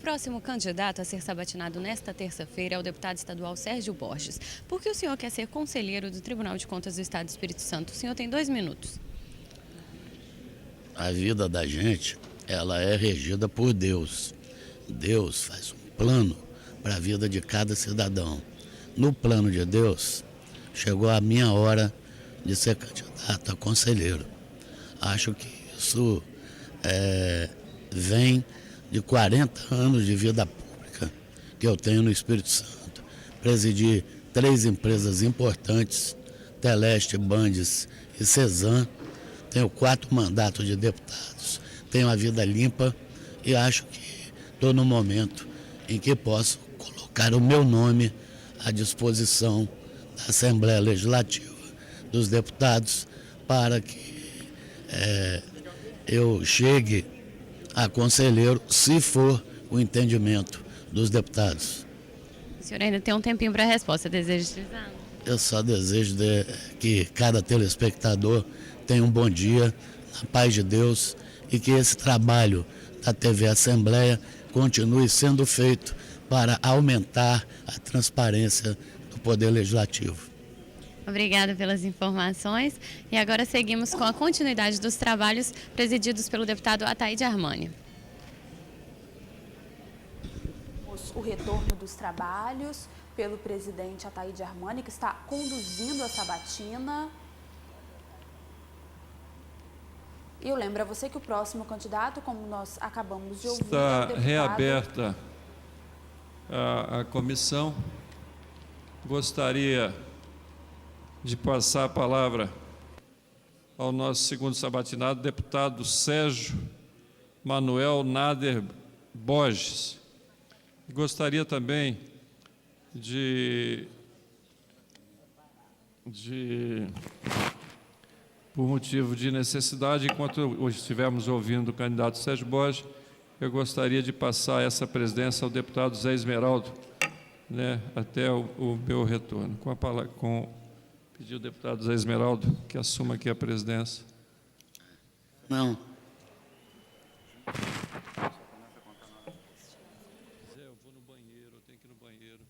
próximo candidato a ser sabatinado nesta terça-feira é o deputado estadual Sérgio Borges. Por que o senhor quer ser conselheiro do Tribunal de Contas do Estado do Espírito Santo? O senhor tem 2 minutos. A vida da gente, ela é regida por Deus. Deus faz um plano para a vida de cada cidadão. No plano de Deus, chegou a minha hora de ser candidato a conselheiro. Acho que isso vem de 40 anos de vida pública que eu tenho no Espírito Santo. Presidi 3 empresas importantes, Teleste, Bandes e Cesan. Tenho 4 mandatos de deputados. Tenho a vida limpa e acho que estou no momento em que posso colocar o meu nome à disposição da Assembleia Legislativa, dos deputados, para que eu chegue a conselheiro, se for o entendimento dos deputados. O senhor ainda tem um tempinho para a resposta, deseja utilizar? Eu só desejo que cada telespectador tenha um bom dia, na paz de Deus, e que esse trabalho da TV Assembleia continue sendo feito para aumentar a transparência do Poder Legislativo. Obrigada pelas informações. E agora seguimos com a continuidade dos trabalhos presididos pelo deputado Ataíde Armani. O retorno dos trabalhos pelo presidente Ataíde Armani, que está conduzindo a sabatina. E eu lembro a você que o próximo candidato, como nós acabamos de ouvir, está reaberta a comissão. Gostaria de passar a palavra ao nosso segundo sabatinado, deputado Sérgio Manuel Nader Borges. Gostaria também por motivo de necessidade, enquanto estivermos ouvindo o candidato Sérgio Borges, eu gostaria de passar essa presidência ao deputado Zé Esmeraldo, até o meu retorno. Pedir ao deputado Zé Esmeraldo que assuma aqui a presidência. Não. Zé, eu vou no banheiro, eu tenho que ir no banheiro.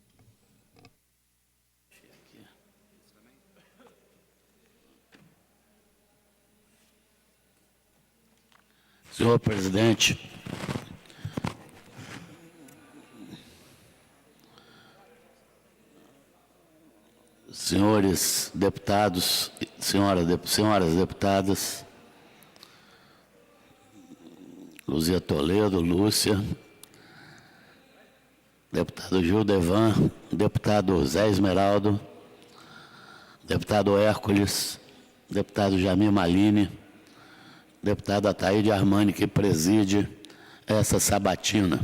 Senhor presidente, senhores deputados, senhoras deputadas, Luzia Toledo, Lúcia, deputado Gildevan, deputado Zé Esmeraldo, deputado Hércules, deputado Jamil Malini, deputado Ataíde Armani, que preside essa sabatina.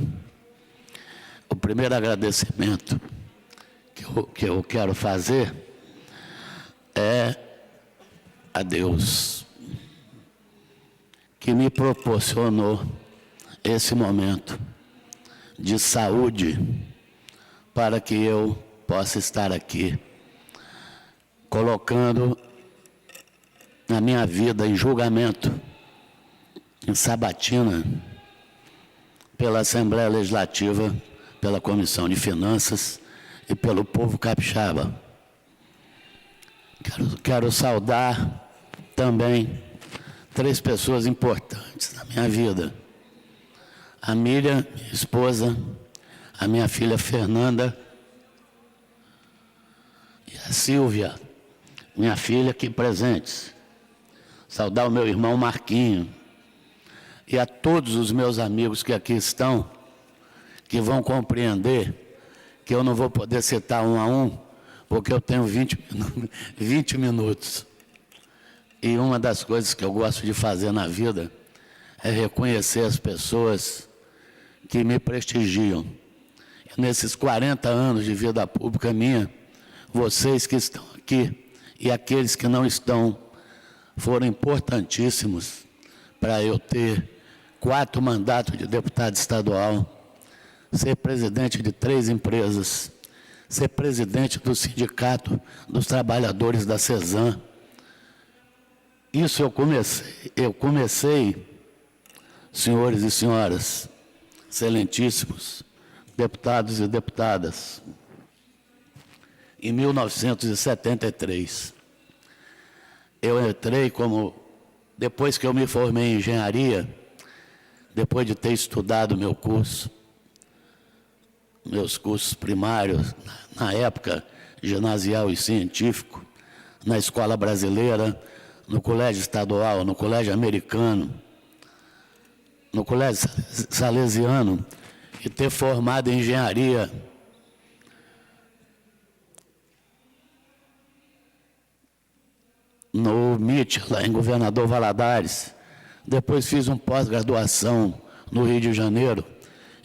O primeiro agradecimento que eu quero fazer é a Deus, que me proporcionou esse momento de saúde para que eu possa estar aqui, colocando a minha vida em julgamento, em sabatina, pela Assembleia Legislativa, pela Comissão de Finanças e pelo povo capixaba. Quero saudar também 3 pessoas importantes na minha vida. A Miriam, minha esposa, a minha filha Fernanda e a Silvia, minha filha, aqui presentes. Saudar o meu irmão Marquinho e a todos os meus amigos que aqui estão, que vão compreender que eu não vou poder citar um a um, porque eu tenho 20 minutos. E uma das coisas que eu gosto de fazer na vida é reconhecer as pessoas que me prestigiam. E nesses 40 anos de vida pública minha, vocês que estão aqui e aqueles que não estão, foram importantíssimos para eu ter 4 mandatos de deputado estadual, ser presidente de 3 empresas, ser presidente do Sindicato dos Trabalhadores da Cesan. Isso eu comecei, senhores e senhoras, excelentíssimos deputados e deputadas, em 1973, eu entrei depois que eu me formei em engenharia, depois de ter estudado meus cursos primários, na época, ginasial e científico, na Escola Brasileira, no Colégio Estadual, no Colégio Americano, no Colégio Salesiano, e ter formado em engenharia no MIT, lá em Governador Valadares. Depois fiz uma pós-graduação no Rio de Janeiro,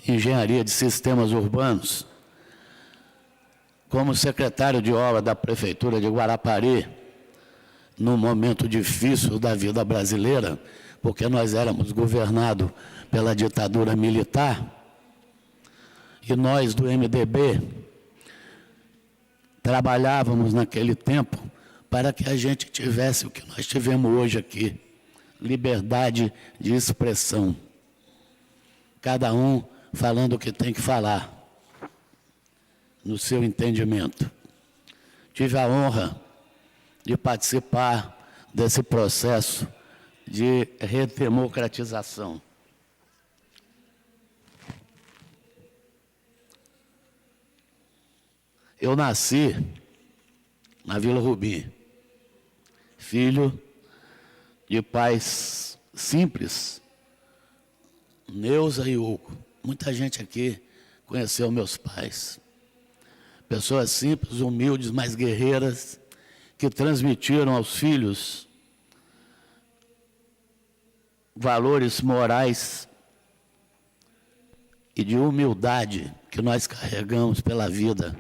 em Engenharia de Sistemas Urbanos. Como secretário de obra da Prefeitura de Guarapari, num momento difícil da vida brasileira, porque nós éramos governados pela ditadura militar, e nós do MDB trabalhávamos naquele tempo para que a gente tivesse o que nós tivemos hoje aqui, liberdade de expressão. Cada um falando o que tem que falar, no seu entendimento. Tive a honra de participar desse processo de redemocratização. Eu nasci na Vila Rubim, filho de pais simples, Neuza e Hugo. Muita gente aqui conheceu meus pais. Pessoas simples, humildes, mas guerreiras, que transmitiram aos filhos valores morais e de humildade que nós carregamos pela vida.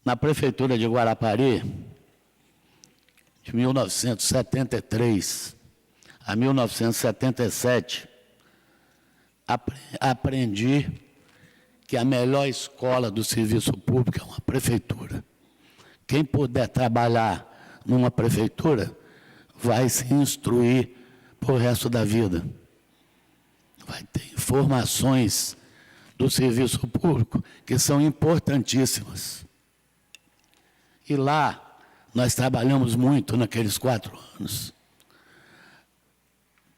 Na Prefeitura de Guarapari, de 1973 a 1977, aprendi que a melhor escola do serviço público é uma prefeitura. Quem puder trabalhar numa prefeitura vai se instruir para o resto da vida. Vai ter informações do serviço público que são importantíssimas. E lá nós trabalhamos muito naqueles 4 anos.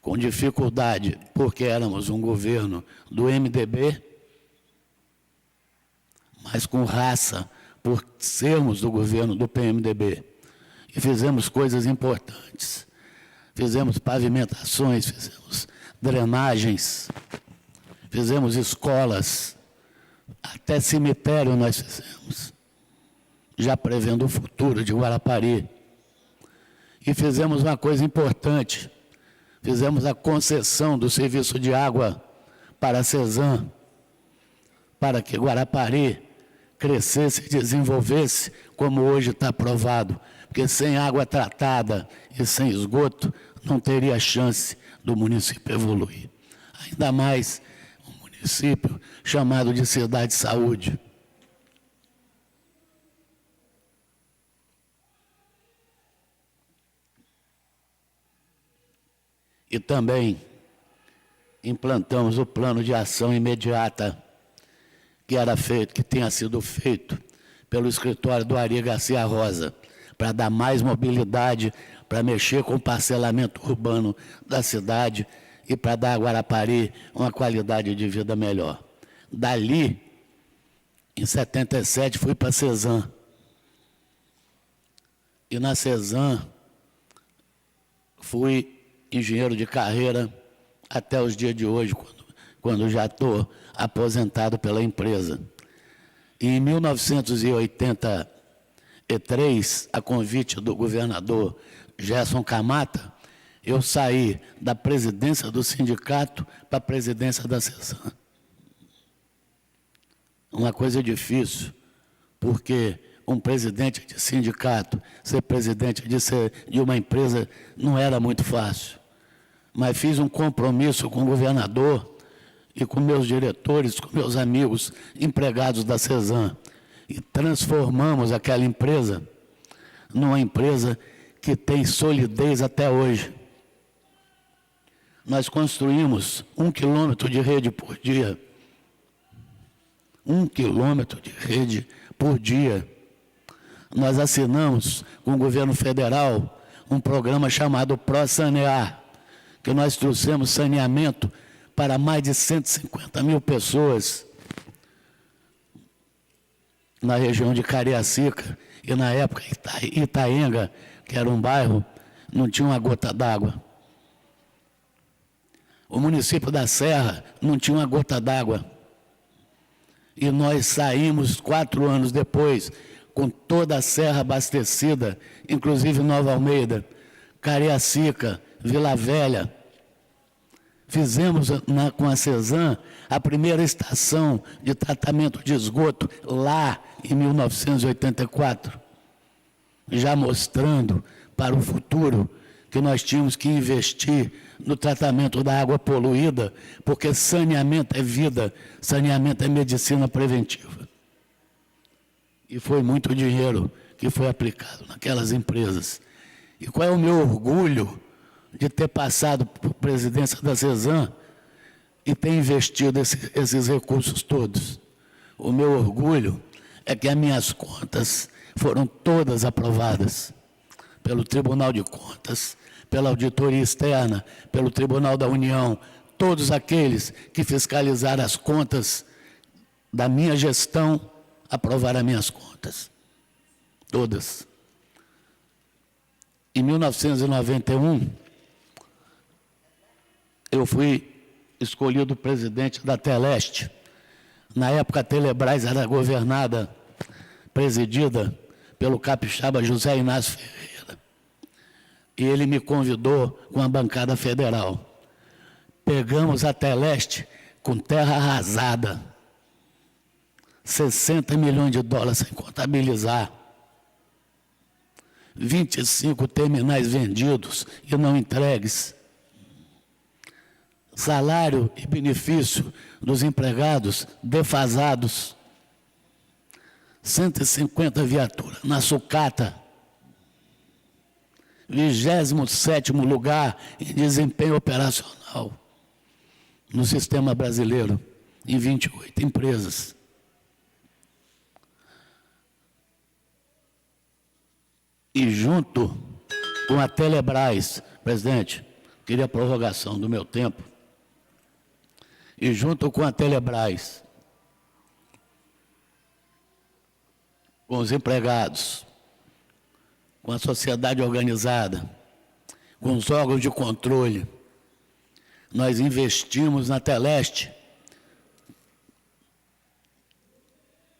Com dificuldade, porque éramos um governo do MDB, mas com raça, por sermos do governo do PMDB. E fizemos coisas importantes. Fizemos pavimentações, fizemos drenagens, fizemos escolas, até cemitério nós fizemos, já prevendo o futuro de Guarapari. E fizemos uma coisa importante, fizemos a concessão do serviço de água para a Cesan, para que Guarapari crescesse e desenvolvesse, como hoje está provado, porque sem água tratada e sem esgoto, não teria chance do município evoluir. Ainda mais um município chamado de cidade-saúde. E também implantamos o plano de ação imediata que tinha sido feito pelo escritório do Ari Garcia Rosa, para dar mais mobilidade, para mexer com o parcelamento urbano da cidade e para dar a Guarapari uma qualidade de vida melhor. Dali, em 77, fui para a Cesan. E na Cesan, fui engenheiro de carreira até os dias de hoje, quando já estou aposentado pela empresa. E em 1983, a convite do governador Gerson Camata, eu saí da presidência do sindicato para a presidência da Cesan. Uma coisa difícil, porque um presidente de sindicato, ser presidente de uma empresa, não era muito fácil. Mas fiz um compromisso com o governador e com meus diretores, com meus amigos empregados da Cesan, e transformamos aquela empresa numa empresa que tem solidez até hoje. Nós construímos 1 quilômetro de rede por dia. 1 quilômetro de rede por dia. Nós assinamos com o governo federal um programa chamado ProSanear, que nós trouxemos saneamento para mais de 150 mil pessoas na região de Cariacica, e na época Itaenga, que era um bairro, não tinha uma gota d'água. O município da Serra não tinha uma gota d'água. E nós saímos 4 anos depois, com toda a Serra abastecida, inclusive Nova Almeida, Cariacica, Vila Velha. Fizemos com a Cesan a primeira estação de tratamento de esgoto lá em 1984, já mostrando para o futuro que nós tínhamos que investir no tratamento da água poluída, porque saneamento é vida, saneamento é medicina preventiva. E foi muito dinheiro que foi aplicado naquelas empresas. E qual é o meu orgulho de ter passado por presidência da Cesan e ter investido esses recursos todos? O meu orgulho é que as minhas contas foram todas aprovadas pelo Tribunal de Contas, pela auditoria externa, pelo Tribunal da União, todos aqueles que fiscalizaram as contas da minha gestão aprovaram as minhas contas. Todas. Em 1991, eu fui escolhido presidente da Teleste. Na época, a Telebrás era governada, presidida pelo capixaba José Inácio Ferreira. E ele me convidou com a bancada federal. Pegamos a Teleste com terra arrasada. 60 milhões de dólares sem contabilizar. 25 terminais vendidos e não entregues. Salário e benefício dos empregados defasados. 150 viaturas na sucata. 27º lugar em desempenho operacional no sistema brasileiro, em 28 empresas. E junto com a Telebrás, presidente, queria a prorrogação do meu tempo, e junto com a Telebrás, com os empregados, com a sociedade organizada, com os órgãos de controle, nós investimos na Teleste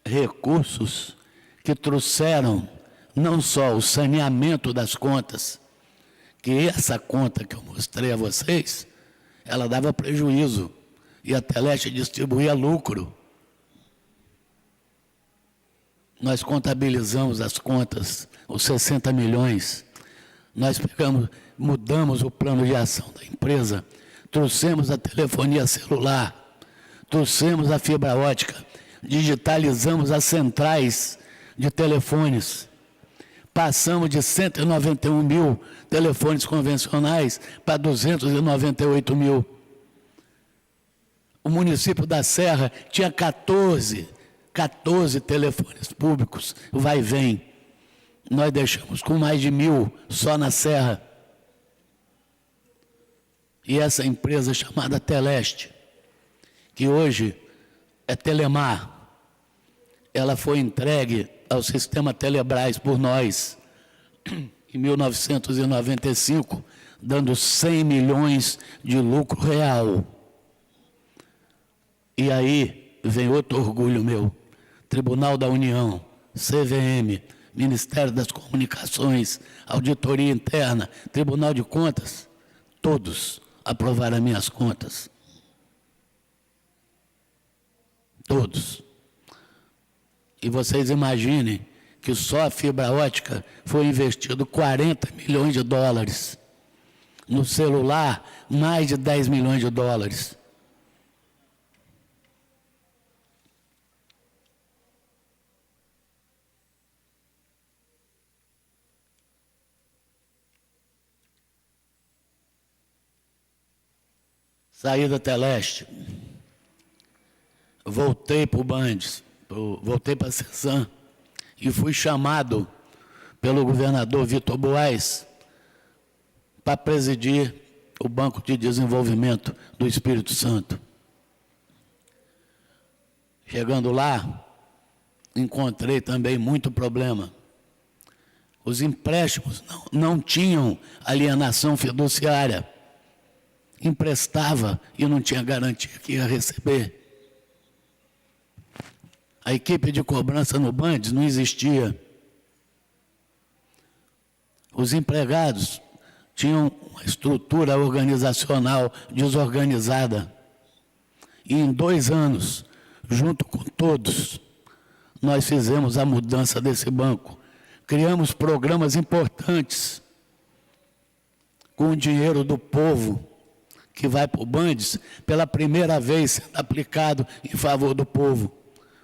recursos que trouxeram não só o saneamento das contas, que essa conta que eu mostrei a vocês, ela dava prejuízo e a Teleste distribuía lucro. Nós contabilizamos as contas, os 60 milhões, nós mudamos o plano de ação da empresa, trouxemos a telefonia celular, trouxemos a fibra ótica, digitalizamos as centrais de telefones, passamos de 191 mil telefones convencionais para 298 mil. O município da Serra tinha 14 telefones públicos, vai e vem. Nós deixamos com mais de 1.000 só na Serra. E essa empresa chamada Teleste, que hoje é Telemar, ela foi entregue ao sistema Telebrás por nós, em 1995, dando 100 milhões de lucro real. E aí vem outro orgulho meu, Tribunal da União, CVM, Ministério das Comunicações, Auditoria Interna, Tribunal de Contas, todos aprovaram as minhas contas. Todos. E vocês imaginem que só a fibra ótica foi investido 40 milhões de dólares. No celular, mais de 10 milhões de dólares. saí da Teleste, voltei para o Bandes, voltei para a Cesan e fui chamado pelo governador Vitor Buarques para presidir o Banco de Desenvolvimento do Espírito Santo. Chegando lá, encontrei também muito problema. Os empréstimos não tinham alienação fiduciária. Emprestava e não tinha garantia que ia receber. A equipe de cobrança no Bandes não existia. Os empregados tinham uma estrutura organizacional desorganizada. E em 2 anos, junto com todos, nós fizemos a mudança desse banco. Criamos programas importantes com o dinheiro do povo que vai para o Bandes, pela primeira vez sendo aplicado em favor do povo.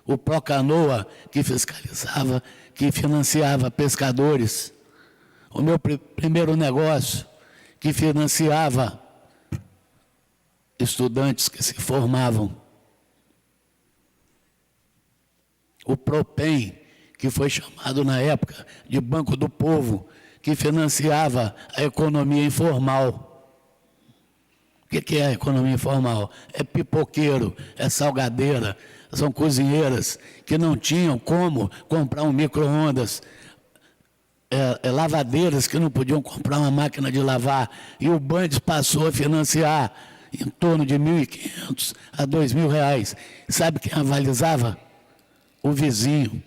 O Procanoa, que fiscalizava, que financiava pescadores. O meu primeiro negócio, que financiava estudantes que se formavam. O Propem, que foi chamado na época de Banco do Povo, que financiava a economia informal. O que é a economia informal? É pipoqueiro, é salgadeira, são cozinheiras que não tinham como comprar um micro-ondas, lavadeiras que não podiam comprar uma máquina de lavar, e o Bandes passou a financiar em torno de R$ 1.500 a R$ 2.000. Sabe quem avalizava? O vizinho.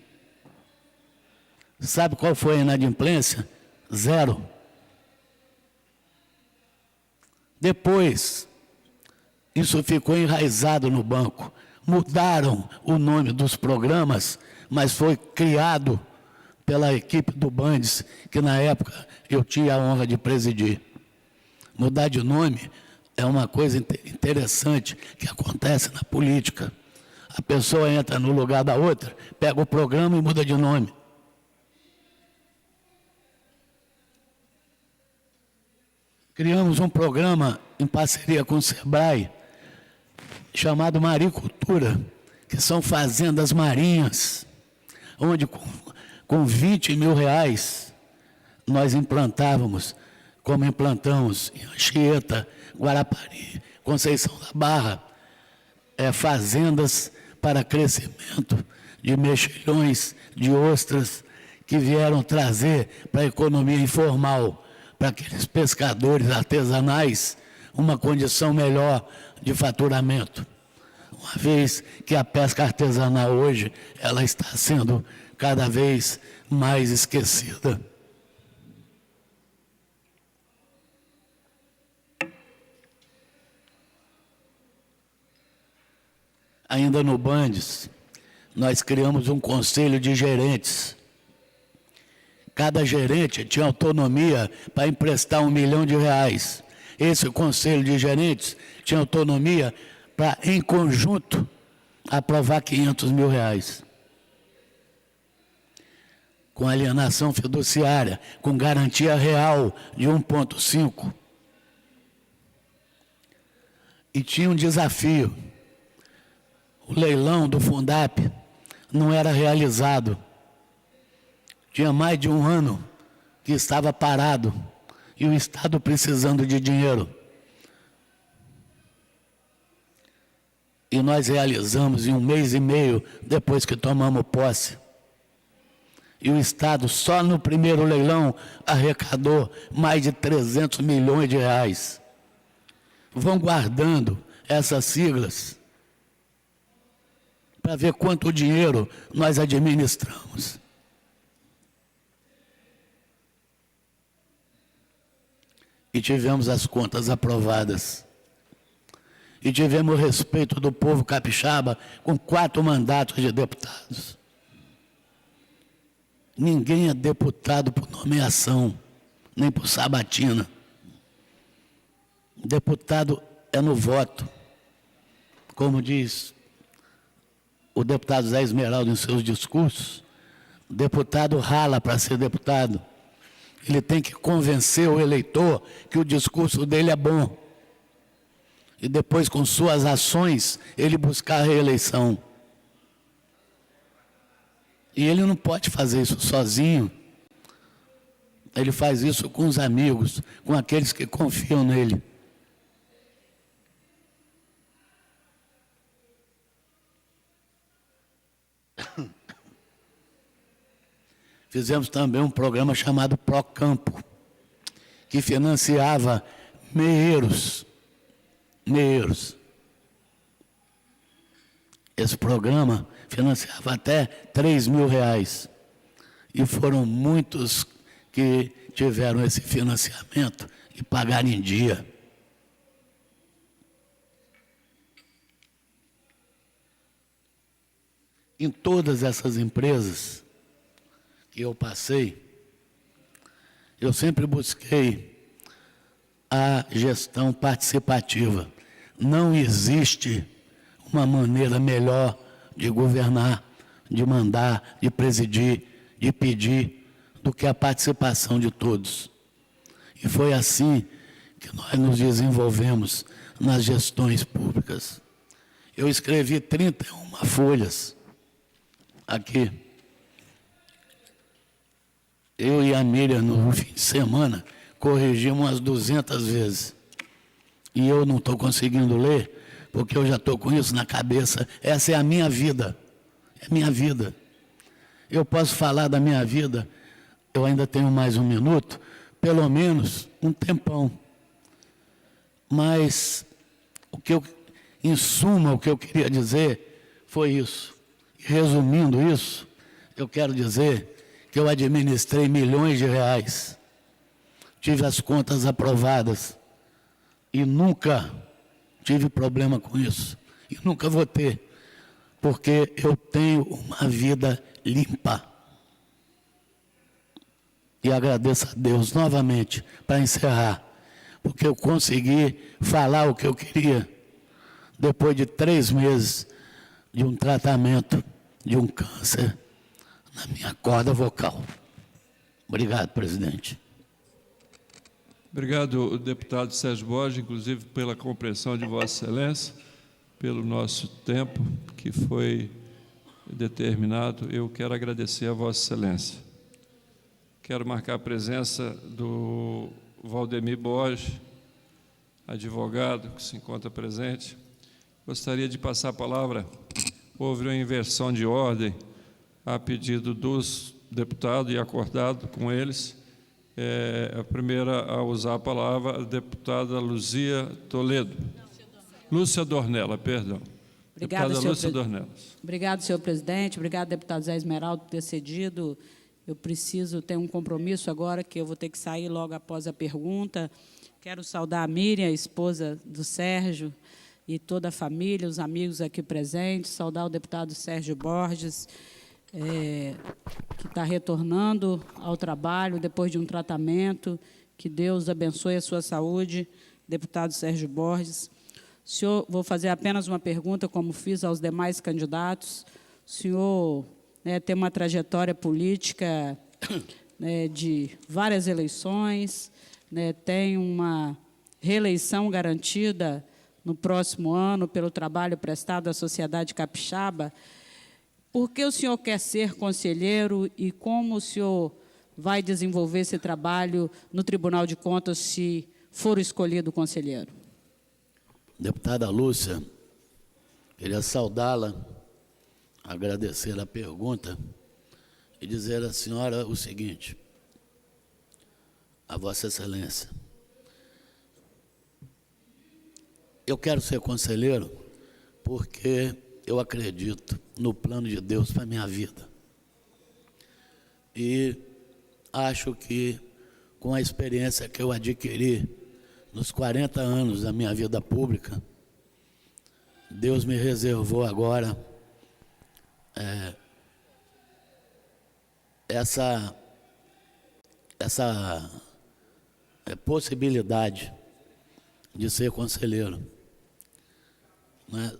Sabe qual foi a inadimplência? 0. Depois, isso ficou enraizado no banco. Mudaram o nome dos programas, mas foi criado pela equipe do Bandes, que na época eu tinha a honra de presidir. Mudar de nome é uma coisa interessante que acontece na política. A pessoa entra no lugar da outra, pega o programa e muda de nome. Criamos um programa em parceria com o Sebrae, chamado Maricultura, que são fazendas marinhas, onde com R$ 20.000 nós implantávamos, como implantamos em Anchieta, Guarapari, Conceição da Barra, fazendas para crescimento de mexilhões, de ostras, que vieram trazer para a economia informal, para aqueles pescadores artesanais, uma condição melhor de faturamento. Uma vez que a pesca artesanal hoje, ela está sendo cada vez mais esquecida. Ainda no Bandes, nós criamos um conselho de gerentes. Cada gerente tinha autonomia para emprestar R$ 1 milhão. Esse conselho de gerentes tinha autonomia para, em conjunto, aprovar R$ 500 mil. Com alienação fiduciária, com garantia real de 1,5. E tinha um desafio. O leilão do Fundap não era realizado. Tinha mais de 1 ano que estava parado e o Estado precisando de dinheiro. E nós realizamos em 1 mês e meio depois que tomamos posse. E o Estado, só no primeiro leilão, arrecadou mais de R$ 300 milhões. Vão guardando essas siglas para ver quanto dinheiro nós administramos. E tivemos as contas aprovadas. E tivemos o respeito do povo capixaba com 4 mandatos de deputados. Ninguém é deputado por nomeação, nem por sabatina. Deputado é no voto. Como diz o deputado Zé Esmeraldo em seus discursos, o deputado rala para ser deputado. Ele tem que convencer o eleitor que o discurso dele é bom. e depois, com suas ações, ele buscar a reeleição. E ele não pode fazer isso sozinho. Ele faz isso com os amigos, com aqueles que confiam nele. Fizemos também um programa chamado Procampo, que financiava meeiros. Esse programa financiava até R$3.000. E foram muitos que tiveram esse financiamento e pagaram em dia. Em todas essas empresas que eu passei, eu sempre busquei a gestão participativa. Não existe uma maneira melhor de governar, de mandar, de presidir, de pedir, do que a participação de todos. E foi assim que nós nos desenvolvemos nas gestões públicas. Eu escrevi 31 folhas aqui. Eu e a Miriam, no fim de semana, corrigimos umas 200 vezes. E eu não estou conseguindo ler, porque eu já estou com isso na cabeça. Essa é a minha vida. É minha vida. Eu posso falar da minha vida, eu ainda tenho mais 1 minuto, pelo menos um tempão. Mas, em suma, o que eu queria dizer foi isso. Resumindo isso, eu quero dizer que eu administrei milhões de reais, tive as contas aprovadas e nunca tive problema com isso. E nunca vou ter, porque eu tenho uma vida limpa. E agradeço a Deus novamente, para encerrar, porque eu consegui falar o que eu queria, depois de 3 meses de um tratamento de um câncer na minha corda vocal. Obrigado, presidente. Obrigado, deputado Sérgio Borges, inclusive pela compreensão de Vossa Excelência, pelo nosso tempo que foi determinado. Eu quero agradecer a Vossa Excelência. Quero marcar a presença do Valdemir Borges, advogado, que se encontra presente. Gostaria de passar a palavra. Houve uma inversão de ordem a pedido dos deputados e acordado com eles. A primeira a usar a palavra, a deputada Lúcia Dornella, perdão. Obrigada, deputada Lúcia Dornella. Obrigado, senhor presidente. Obrigado, deputado Zé Esmeraldo, por ter cedido. Eu preciso ter um compromisso agora, que eu vou ter que sair logo após a pergunta. Quero saudar a Miriam, a esposa do Sérgio, e toda a família, os amigos aqui presentes. Saudar o deputado Sérgio Borges, que está retornando ao trabalho depois de um tratamento. Que Deus abençoe a sua saúde, deputado Sérgio Borges. Senhor, vou fazer apenas uma pergunta, como fiz aos demais candidatos. O senhor tem uma trajetória política de várias eleições, tem uma reeleição garantida no próximo ano pelo trabalho prestado à sociedade capixaba. Por que o senhor quer ser conselheiro e como o senhor vai desenvolver esse trabalho no Tribunal de Contas se for escolhido conselheiro? Deputada Lúcia, queria saudá-la, agradecer a pergunta e dizer à senhora o seguinte: a Vossa Excelência, eu quero ser conselheiro porque eu acredito no plano de Deus para a minha vida. E acho que, com a experiência que eu adquiri nos 40 anos da minha vida pública, Deus me reservou agora essa possibilidade de ser conselheiro,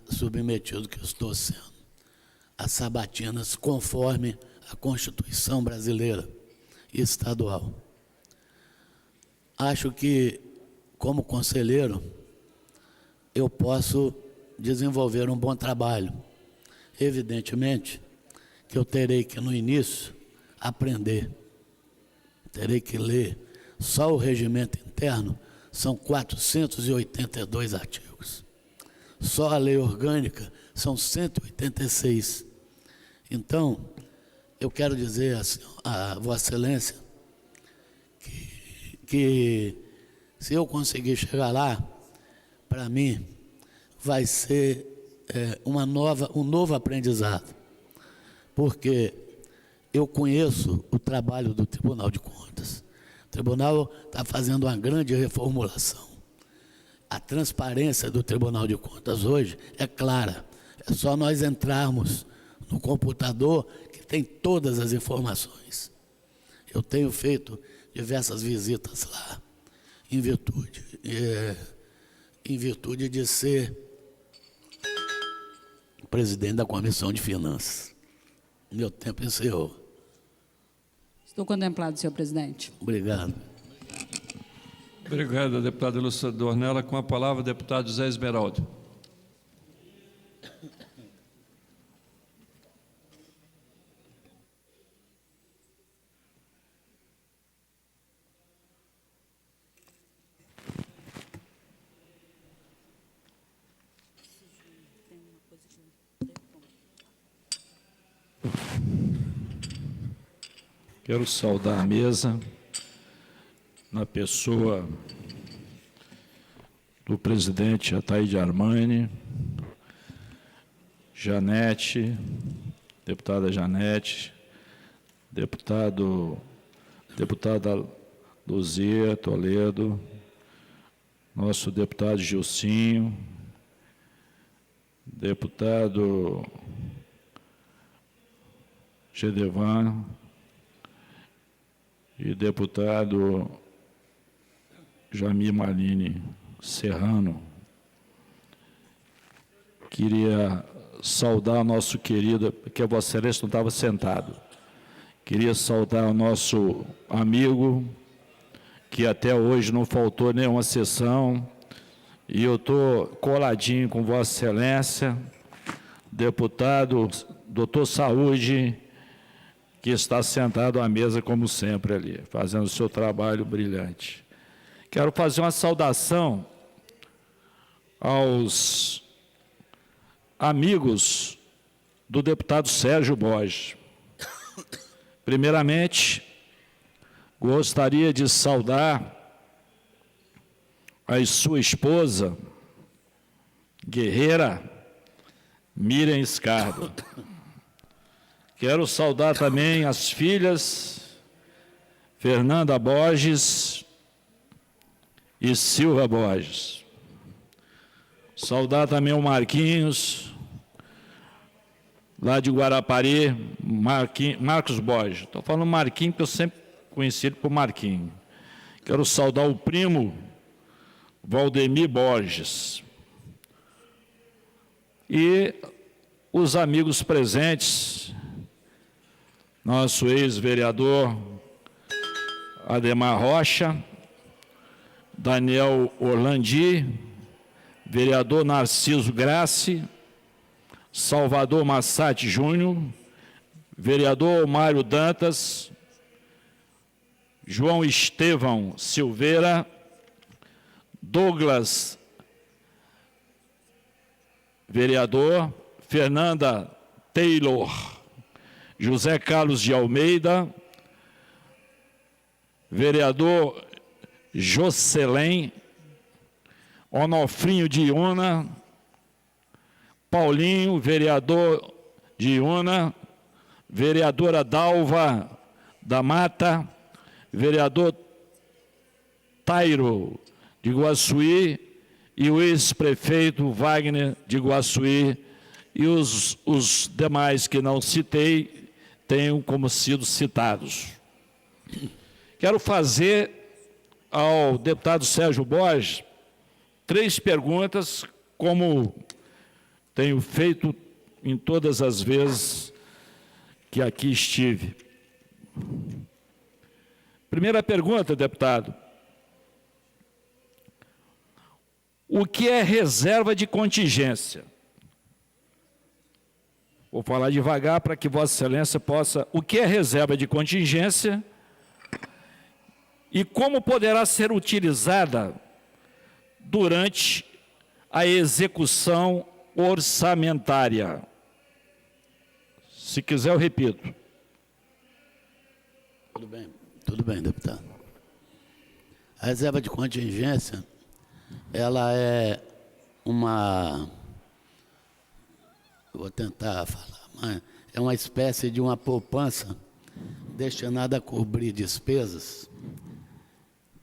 submetido que eu estou sendo às sabatinas conforme a Constituição brasileira e estadual. Acho que, como conselheiro, eu posso desenvolver um bom trabalho. Evidentemente que eu terei que, no início, aprender. Terei que ler. Só o regimento interno são 482 artigos. Só a lei orgânica são 186. Então, eu quero dizer a Vossa Excelência que se eu conseguir chegar lá, para mim, vai ser um novo aprendizado, porque eu conheço o trabalho do Tribunal de Contas. O Tribunal está fazendo uma grande reformulação. A transparência do Tribunal de Contas hoje é clara. É só nós entrarmos no computador que tem todas as informações. Eu tenho feito diversas visitas lá, em virtude de ser presidente da Comissão de Finanças. Meu tempo encerrou. Estou contemplado, senhor presidente. Obrigado. Obrigado, deputada Lúcia Dornella. Com a palavra, o deputado José Esmeraldo. Quero saudar a mesa, na pessoa do presidente Ataíde Armani, Janete, deputada Janete, deputada Luzia Toledo, nosso deputado Gilcinho, deputado Gedevan, e deputado Jamir Malini Serrano. Queria saudar o nosso querido, porque a Vossa Excelência não estava sentado. Queria saudar o nosso amigo, que até hoje não faltou nenhuma sessão, e eu estou coladinho com Vossa Excelência, deputado doutor Saúde, que está sentado à mesa, como sempre, ali, fazendo o seu trabalho brilhante. Quero fazer uma saudação aos amigos do deputado Sérgio Borges. Primeiramente, gostaria de saudar a sua esposa, guerreira Miriam Scardo. Quero saudar também as filhas Fernanda Borges e Silva Borges. Saudar também o Marquinhos, lá de Guarapari, Marcos Borges. Estou falando Marquinhos, porque eu sempre conheci ele por Marquinhos. Quero saudar o primo Valdemir Borges. E os amigos presentes, nosso ex-vereador Ademar Rocha, Daniel Orlandi, vereador Narciso Grassi, Salvador Massati Júnior, vereador Mário Dantas, João Estevão Silveira, Douglas, vereador, Fernanda Taylor, José Carlos de Almeida, vereador Jocelyn, Onofrinho de Iuna, Paulinho, vereador de Iuna, vereadora Dalva da Mata, vereador Tairo de Iguaçuí e o ex-prefeito Wagner de Iguaçuí e os demais que não citei tenham como sido citados. Quero fazer ao deputado Sérgio Borges 3 perguntas, como tenho feito em todas as vezes que aqui estive. Primeira pergunta, deputado. o que é reserva de contingência? Vou falar devagar para que Vossa Excelência possa... O que é reserva de contingência e como poderá ser utilizada durante a execução orçamentária? Se quiser, eu repito. Tudo bem, deputado. A reserva de contingência, ela é uma... Vou tentar falar, mas é uma espécie de uma poupança destinada a cobrir despesas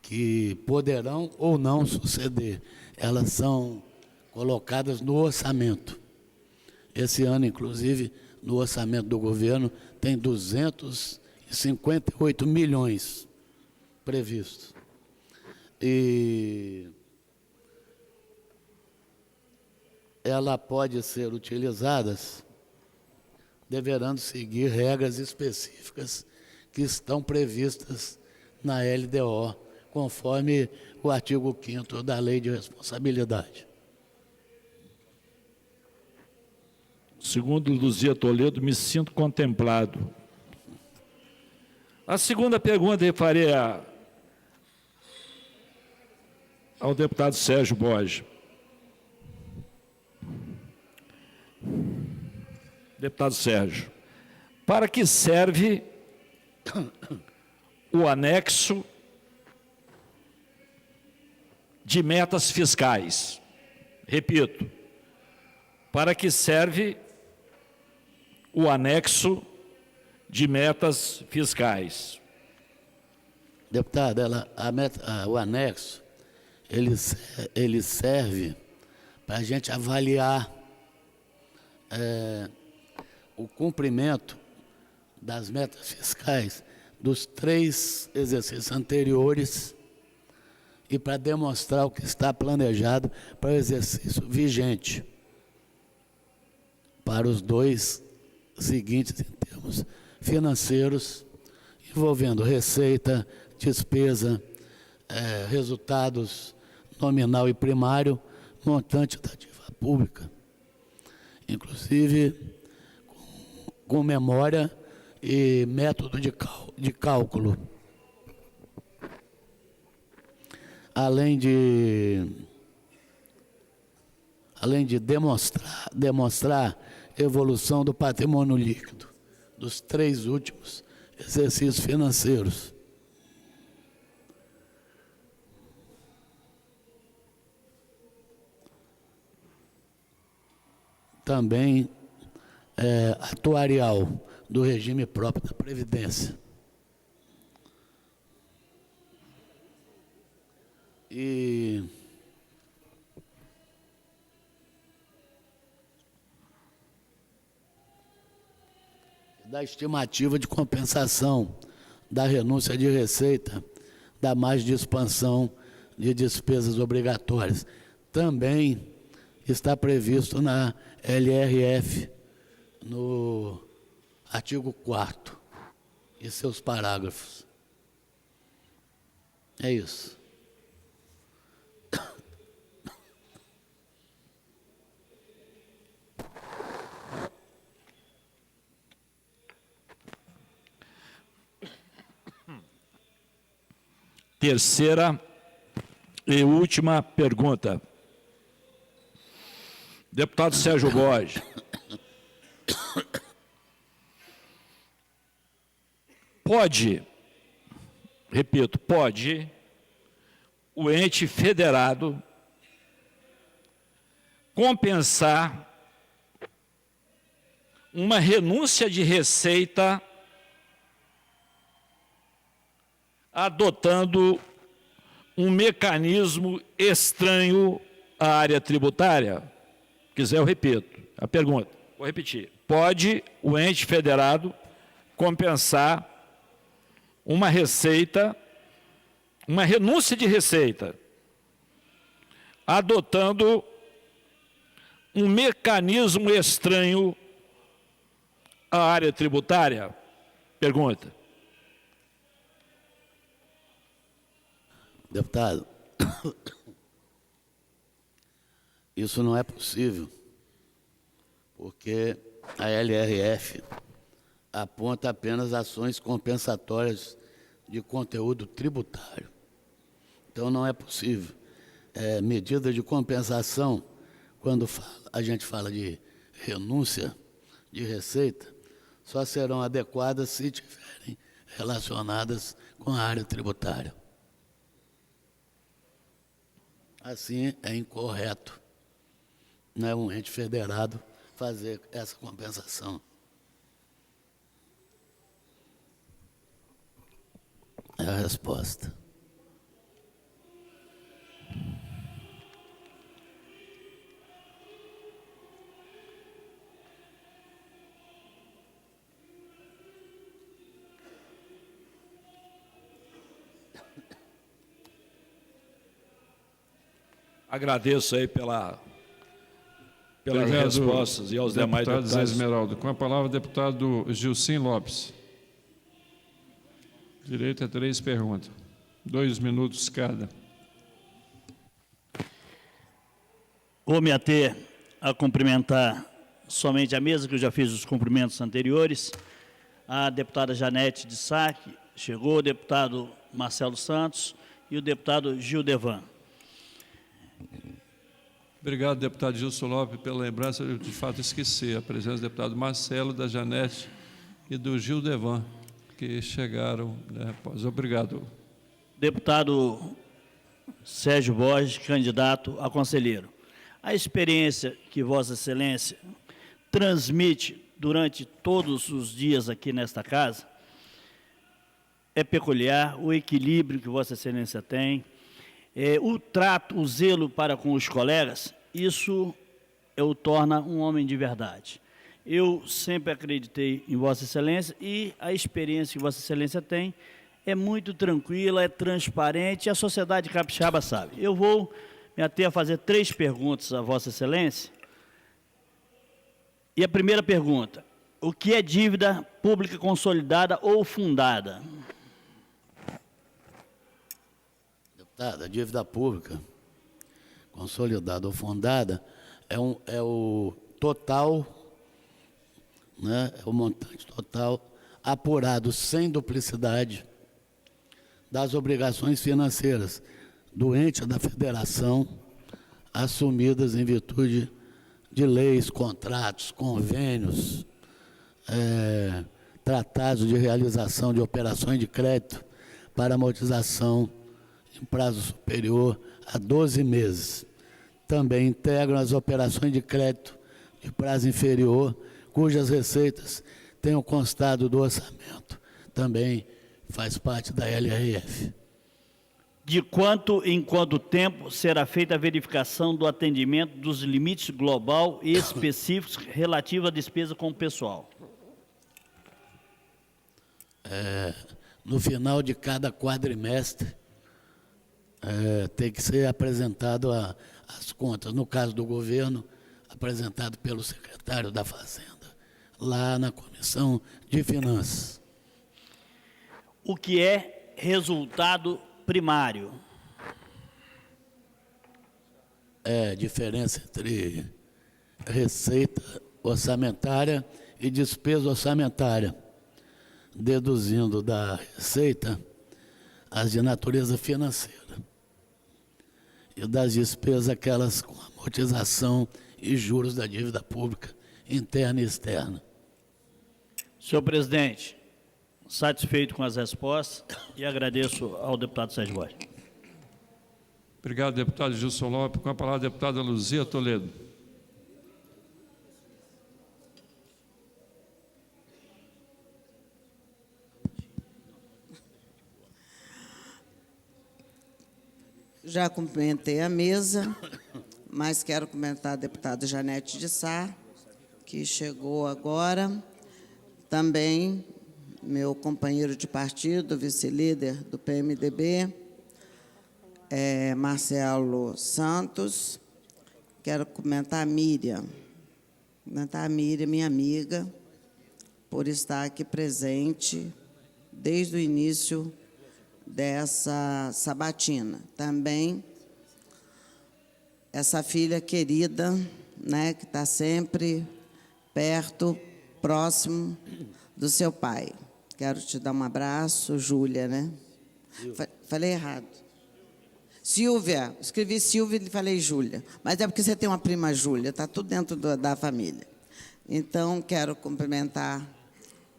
que poderão ou não suceder. Elas são colocadas no orçamento. Esse ano, inclusive, no orçamento do governo, tem 258 milhões previstos. E ela pode ser utilizada, deverão seguir regras específicas que estão previstas na LDO, conforme o artigo 5º da Lei de Responsabilidade. Segundo Luzia Toledo, me sinto contemplado. A segunda pergunta eu farei ao deputado Sérgio Borges. Deputado Sérgio, para que serve o anexo de metas fiscais? Repito, para que serve o anexo de metas fiscais? Deputado, o anexo, ele serve para a gente avaliar o cumprimento das metas fiscais dos 3 exercícios anteriores e para demonstrar o que está planejado para o exercício vigente, para os 2 seguintes em termos financeiros, envolvendo receita, despesa, resultados nominal e primário, montante da dívida pública, inclusive com memória e método de cálculo. Além de demonstrar evolução do patrimônio líquido dos 3 últimos exercícios financeiros. Também atuarial do regime próprio da Previdência. E da estimativa de compensação da renúncia de receita da margem de expansão de despesas obrigatórias. Também está previsto na LRF, no artigo 4º e seus parágrafos. É isso. Terceira e última pergunta. Deputado Sérgio Borges. Pode, repito, pode o ente federado compensar uma renúncia de receita adotando um mecanismo estranho à área tributária? Se quiser, eu repito a pergunta. Vou repetir. Pode o ente federado compensar uma receita, uma renúncia de receita, adotando um mecanismo estranho à área tributária? Pergunta. Deputado, Isso não é possível, porque a LRF aponta apenas ações compensatórias de conteúdo tributário. Então, não é possível. Medida de compensação, quando a gente fala de renúncia de receita, só serão adequadas se estiverem relacionadas com a área tributária. Assim, é incorreto, né, um ente federado fazer essa compensação. É a resposta. Agradeço aí pelas Obrigado, respostas e aos demais deputado Zé deputados. Esmeraldo. Com a palavra, o deputado Gilcim Lopes. Direito a 3 perguntas. 2 minutos cada. Vou me ater a cumprimentar somente a mesa, que eu já fiz os cumprimentos anteriores. A deputada Janete de Sá, que chegou, o deputado Marcelo Santos e o deputado Gildevan. Obrigado, deputado Gilson Lopes, pela lembrança. Eu, de fato, esqueci a presença do deputado Marcelo, da Janete e do Gildevan, que chegaram, né, após. Obrigado. Deputado Sérgio Borges, candidato a conselheiro. A experiência que Vossa Excelência transmite durante todos os dias aqui nesta casa é peculiar, o equilíbrio que Vossa Excelência tem, o trato, o zelo para com os colegas, isso o torna um homem de verdade. Eu sempre acreditei em Vossa Excelência e a experiência que Vossa Excelência tem é muito tranquila, é transparente, e a sociedade capixaba sabe. Eu vou me ater a fazer 3 perguntas a Vossa Excelência. E a primeira pergunta: o que é dívida pública consolidada ou fundada? Deputada, a dívida pública consolidada ou fundada é o total, né, é o montante total apurado sem duplicidade das obrigações financeiras do ente da federação assumidas em virtude de leis, contratos, convênios, tratados de realização de operações de crédito para amortização em prazo superior a 12 meses. Também integram as operações de crédito de prazo inferior, cujas receitas tenham constado do orçamento. Também faz parte da LRF. De quanto em quanto tempo será feita a verificação do atendimento dos limites global e específicos relativos à despesa com o pessoal? No final de cada quadrimestre, tem que ser apresentado as contas. No caso do governo, apresentado pelo secretário da Fazenda, lá na Comissão de Finanças. O que é resultado primário? É a diferença entre receita orçamentária e despesa orçamentária, deduzindo da receita as de natureza financeira e das despesas aquelas com amortização e juros da dívida pública interna e externa. Senhor presidente, satisfeito com as respostas e agradeço ao deputado Sérgio Borges. Obrigado, deputado Gilson Lopes. Com a palavra, a deputada Luzia Toledo. Já cumprimentei a mesa, mas quero cumprimentar a deputada Janete de Sá, que chegou agora. Também meu companheiro de partido, vice-líder do PMDB, Marcelo Santos. Quero cumprimentar a Miriam. Cumprimentar a Miriam, minha amiga, por estar aqui presente desde o início dessa sabatina. Também essa filha querida, né, que está sempre perto, próximo do seu pai. Quero te dar um abraço, Júlia, né? Falei errado. Silvia, escrevi Silvia e falei Júlia. Mas é porque você tem uma prima Júlia, está tudo dentro da família. Então, quero cumprimentar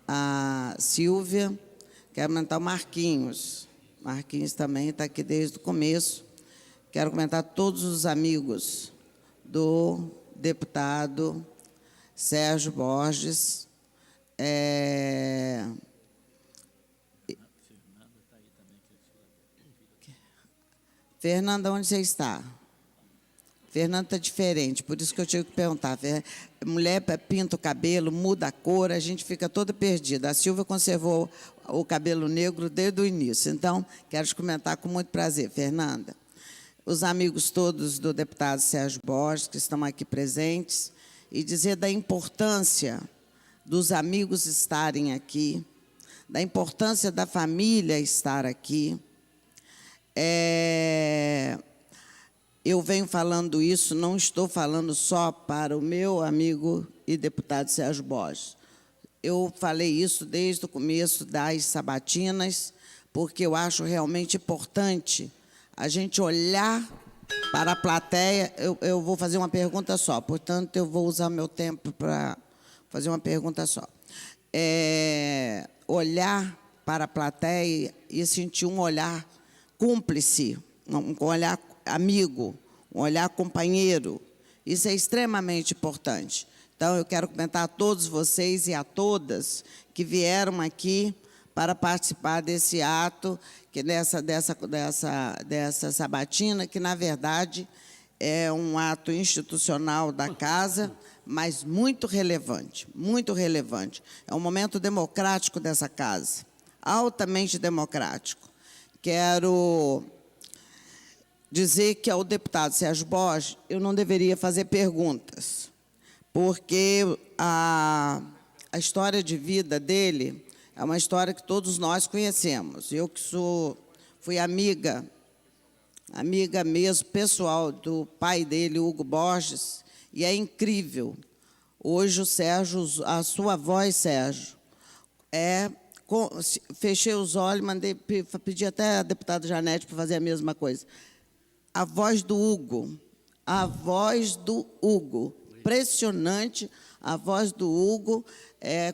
a Silvia, quero cumprimentar o Marquinhos. Marquinhos também está aqui desde o começo. Quero cumprimentar todos os amigos do deputado Sérgio Borges. Fernanda, onde você está? Fernanda está diferente, por isso que eu tive que perguntar. Mulher pinta o cabelo, muda a cor, a gente fica toda perdida. A Silvia conservou o cabelo negro desde o início. Então, quero te comentar com muito prazer, Fernanda. Os amigos todos do deputado Sérgio Borges, que estão aqui presentes, e dizer da importância dos amigos estarem aqui, da importância da família estar aqui. Eu venho falando isso, não estou falando só para o meu amigo e deputado Sérgio Borges. Eu falei isso desde o começo das sabatinas, porque eu acho realmente importante a gente olhar para a plateia. Eu vou fazer uma pergunta só, portanto, eu vou usar meu tempo para fazer uma pergunta só. Olhar para a plateia e sentir um olhar cúmplice, um olhar amigo, um olhar companheiro. Isso é extremamente importante. Então, eu quero comentar a todos vocês e a todas que vieram aqui para participar desse ato, que dessa sabatina, que, na verdade, é um ato institucional da Casa, mas muito relevante, muito relevante. É um momento democrático dessa Casa, altamente democrático. Quero dizer que ao deputado Sérgio Borges eu não deveria fazer perguntas, porque a história de vida dele é uma história que todos nós conhecemos. Eu que fui amiga mesmo, pessoal, do pai dele, Hugo Borges, e é incrível. Hoje o Sérgio, a sua voz, Sérgio, fechei os olhos, pedi até a deputada Janete para fazer a mesma coisa. A voz do Hugo, impressionante a voz do Hugo,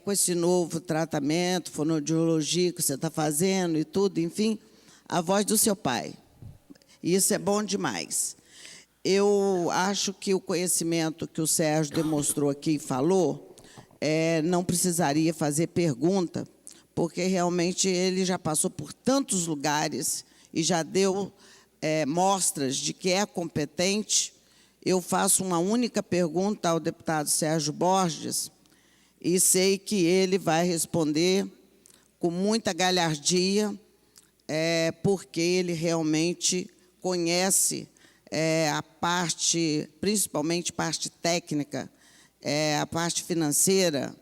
com esse novo tratamento, fonoaudiologia que você está fazendo e tudo, enfim, a voz do seu pai. E isso é bom demais. Eu acho que o conhecimento que o Sérgio demonstrou aqui e falou, não precisaria fazer pergunta, porque realmente ele já passou por tantos lugares e já deu mostras de que é competente. Eu faço uma única pergunta ao deputado Sérgio Borges e sei que ele vai responder com muita galhardia, porque ele realmente conhece a parte, principalmente parte técnica, a parte financeira,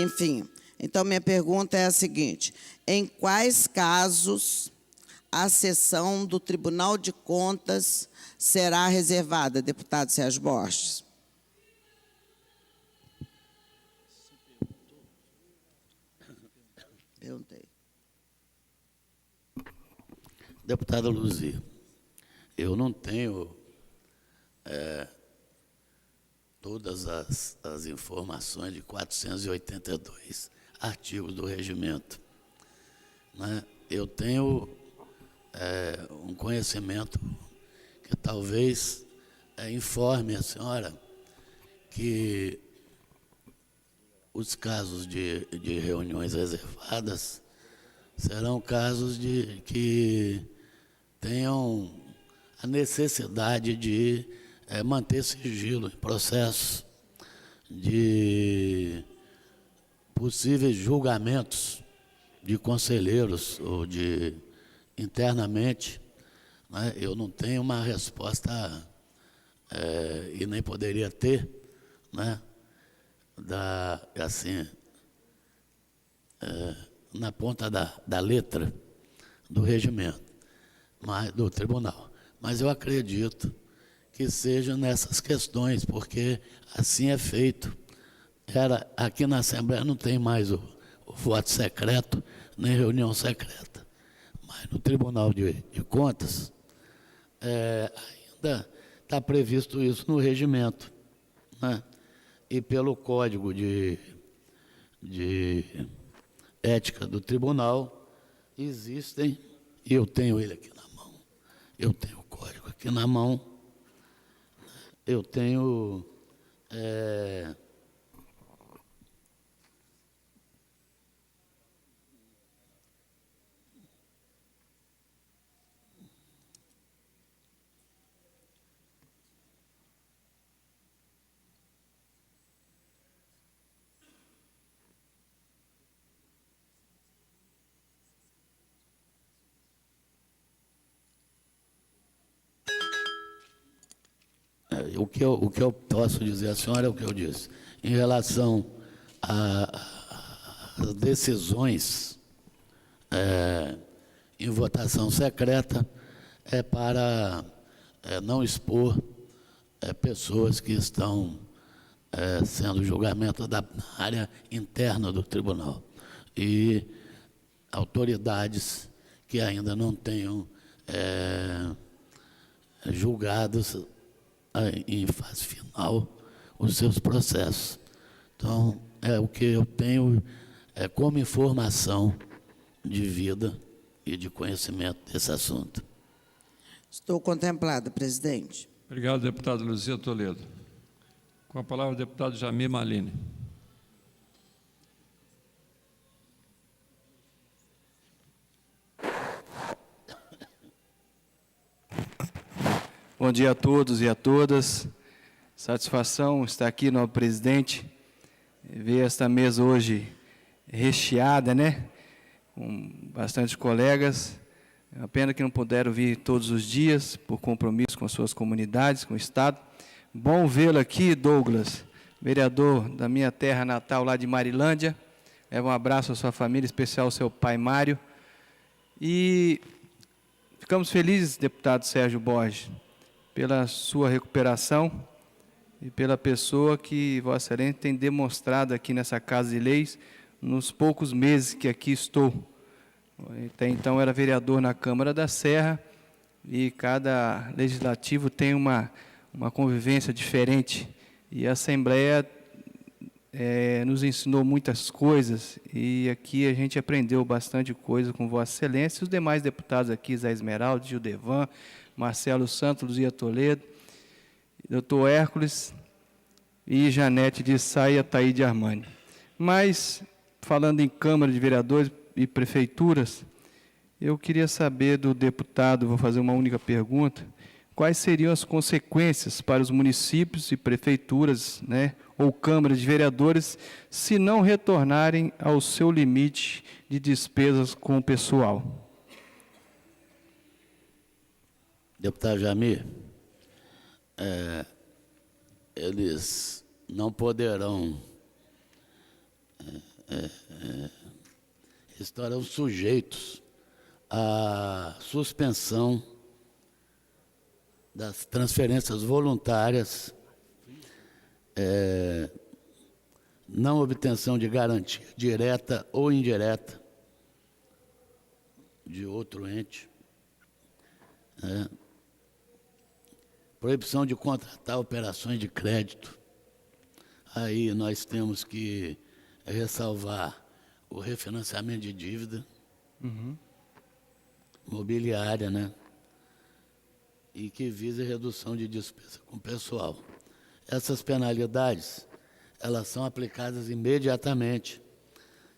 enfim. Então, minha pergunta é a seguinte: em quais casos a sessão do Tribunal de Contas será reservada, deputado Sérgio Borges? Perguntei. Deputada Luzia, eu não tenho todas as informações de 482 artigos do regimento, né? Eu tenho um conhecimento que talvez informe a senhora que os casos de reuniões reservadas serão casos que tenham a necessidade de manter sigilo em processos de possíveis julgamentos de conselheiros ou de internamente, né? Eu não tenho uma resposta e nem poderia ter, né? Assim, na ponta da letra do regimento, do tribunal. Mas eu acredito que seja nessas questões, porque assim é feito. Aqui na Assembleia não tem mais o voto secreto, nem reunião secreta. Mas no Tribunal de Contas, ainda está previsto isso no regimento, né? E pelo Código de Ética do Tribunal, existem, e eu tenho ele aqui na mão, eu tenho o código aqui na mão, eu tenho o que eu posso dizer à senhora é o que eu disse. Em relação às decisões em votação secreta, é para não expor pessoas que estão sendo julgamento na área interna do tribunal e autoridades que ainda não tenham julgados em fase final os seus processos. Então, é o que eu tenho como informação de vida e de conhecimento desse assunto. Estou contemplada, presidente. Obrigado, deputada Luzia Toledo. Com a palavra, o deputado Jamir Malini. Bom dia a todos e a todas. Satisfação estar aqui, nobre presidente, ver esta mesa hoje recheada, né? Com bastante colegas. É uma pena que não puderam vir todos os dias, por compromisso com as suas comunidades, com o Estado. Bom vê-lo aqui, Douglas, vereador da minha terra natal, lá de Marilândia. Leva um abraço à sua família, em especial ao seu pai Mário. E ficamos felizes, deputado Sérgio Borges, pela sua recuperação e pela pessoa que Vossa Excelência tem demonstrado aqui nessa Casa de Leis nos poucos meses que aqui estou. Até então era vereador na Câmara da Serra e cada legislativo tem uma convivência diferente. E a Assembleia nos ensinou muitas coisas e aqui a gente aprendeu bastante coisa com Vossa Excelência e os demais deputados aqui, Zé Esmeraldo, Gildevan, Marcelo Santos, Luzia Toledo, doutor Hércules e Janete de Sá e Ataíde Armani. Mas, falando em Câmara de Vereadores e Prefeituras, eu queria saber do deputado, vou fazer uma única pergunta, quais seriam as consequências para os municípios e prefeituras, né, ou câmaras de vereadores, se não retornarem ao seu limite de despesas com o pessoal? Deputado Jamir, eles não poderão, estarão sujeitos à suspensão das transferências voluntárias, não obtenção de garantia direta ou indireta de outro ente, proibição de contratar operações de crédito. Aí nós temos que ressalvar o refinanciamento de dívida mobiliária, né? E que visa a redução de despesa com o pessoal. Essas penalidades, elas são aplicadas imediatamente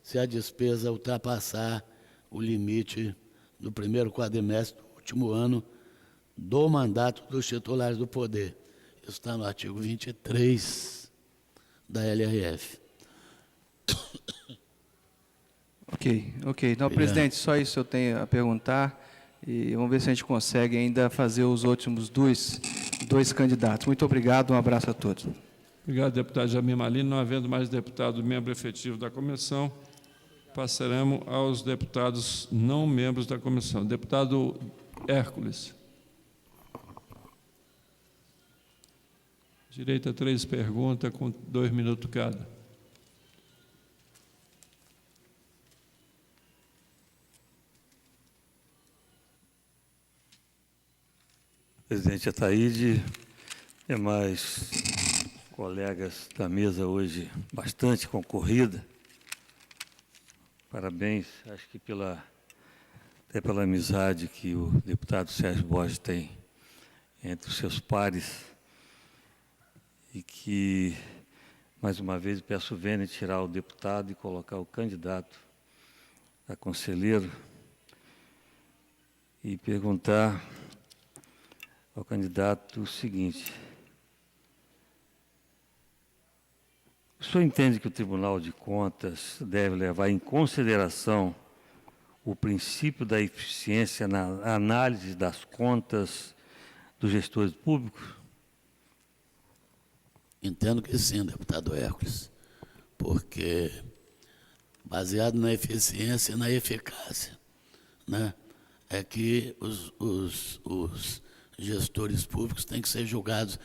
se a despesa ultrapassar o limite do primeiro quadrimestre do último ano do mandato dos titulares do poder. Isso está no artigo 23 da LRF. Ok. Não, presidente, só isso eu tenho a perguntar. E vamos ver se a gente consegue ainda fazer os últimos dois candidatos. Muito obrigado, um abraço a todos. Obrigado, deputado Jamir Malini. Não havendo mais deputado membro efetivo da comissão, passaremos aos deputados não membros da comissão. Deputado Hércules. Direito a 3 perguntas, com 2 minutos cada. Presidente Ataíde, demais colegas da mesa hoje bastante concorrida. Parabéns, acho que até pela amizade que o deputado Sérgio Borges tem entre os seus pares, e que, mais uma vez, peço vênia tirar o deputado e colocar o candidato a conselheiro e perguntar ao candidato o seguinte: o senhor entende que o Tribunal de Contas deve levar em consideração o princípio da eficiência na análise das contas dos gestores públicos? Entendo que sim, deputado Hércules, porque baseado na eficiência e na eficácia, né, é que os gestores públicos têm que ser julgados,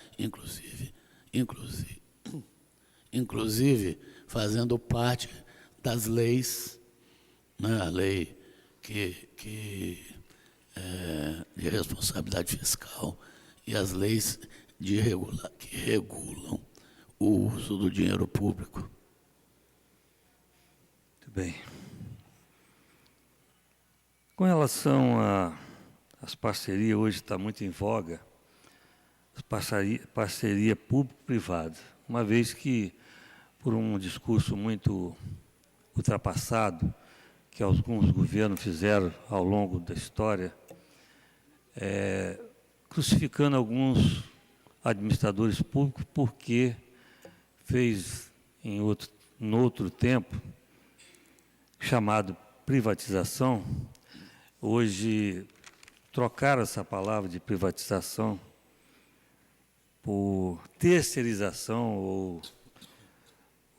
inclusive fazendo parte das leis, né, a lei de responsabilidade fiscal e as leis que regulam o uso do dinheiro público. Muito bem. Com relação às parcerias, hoje está muito em voga, parceria público-privada, uma vez que, por um discurso muito ultrapassado, que alguns governos fizeram ao longo da história, crucificando alguns administradores públicos porque fez, no outro tempo, chamado privatização. Hoje, trocaram essa palavra de privatização por terceirização ou,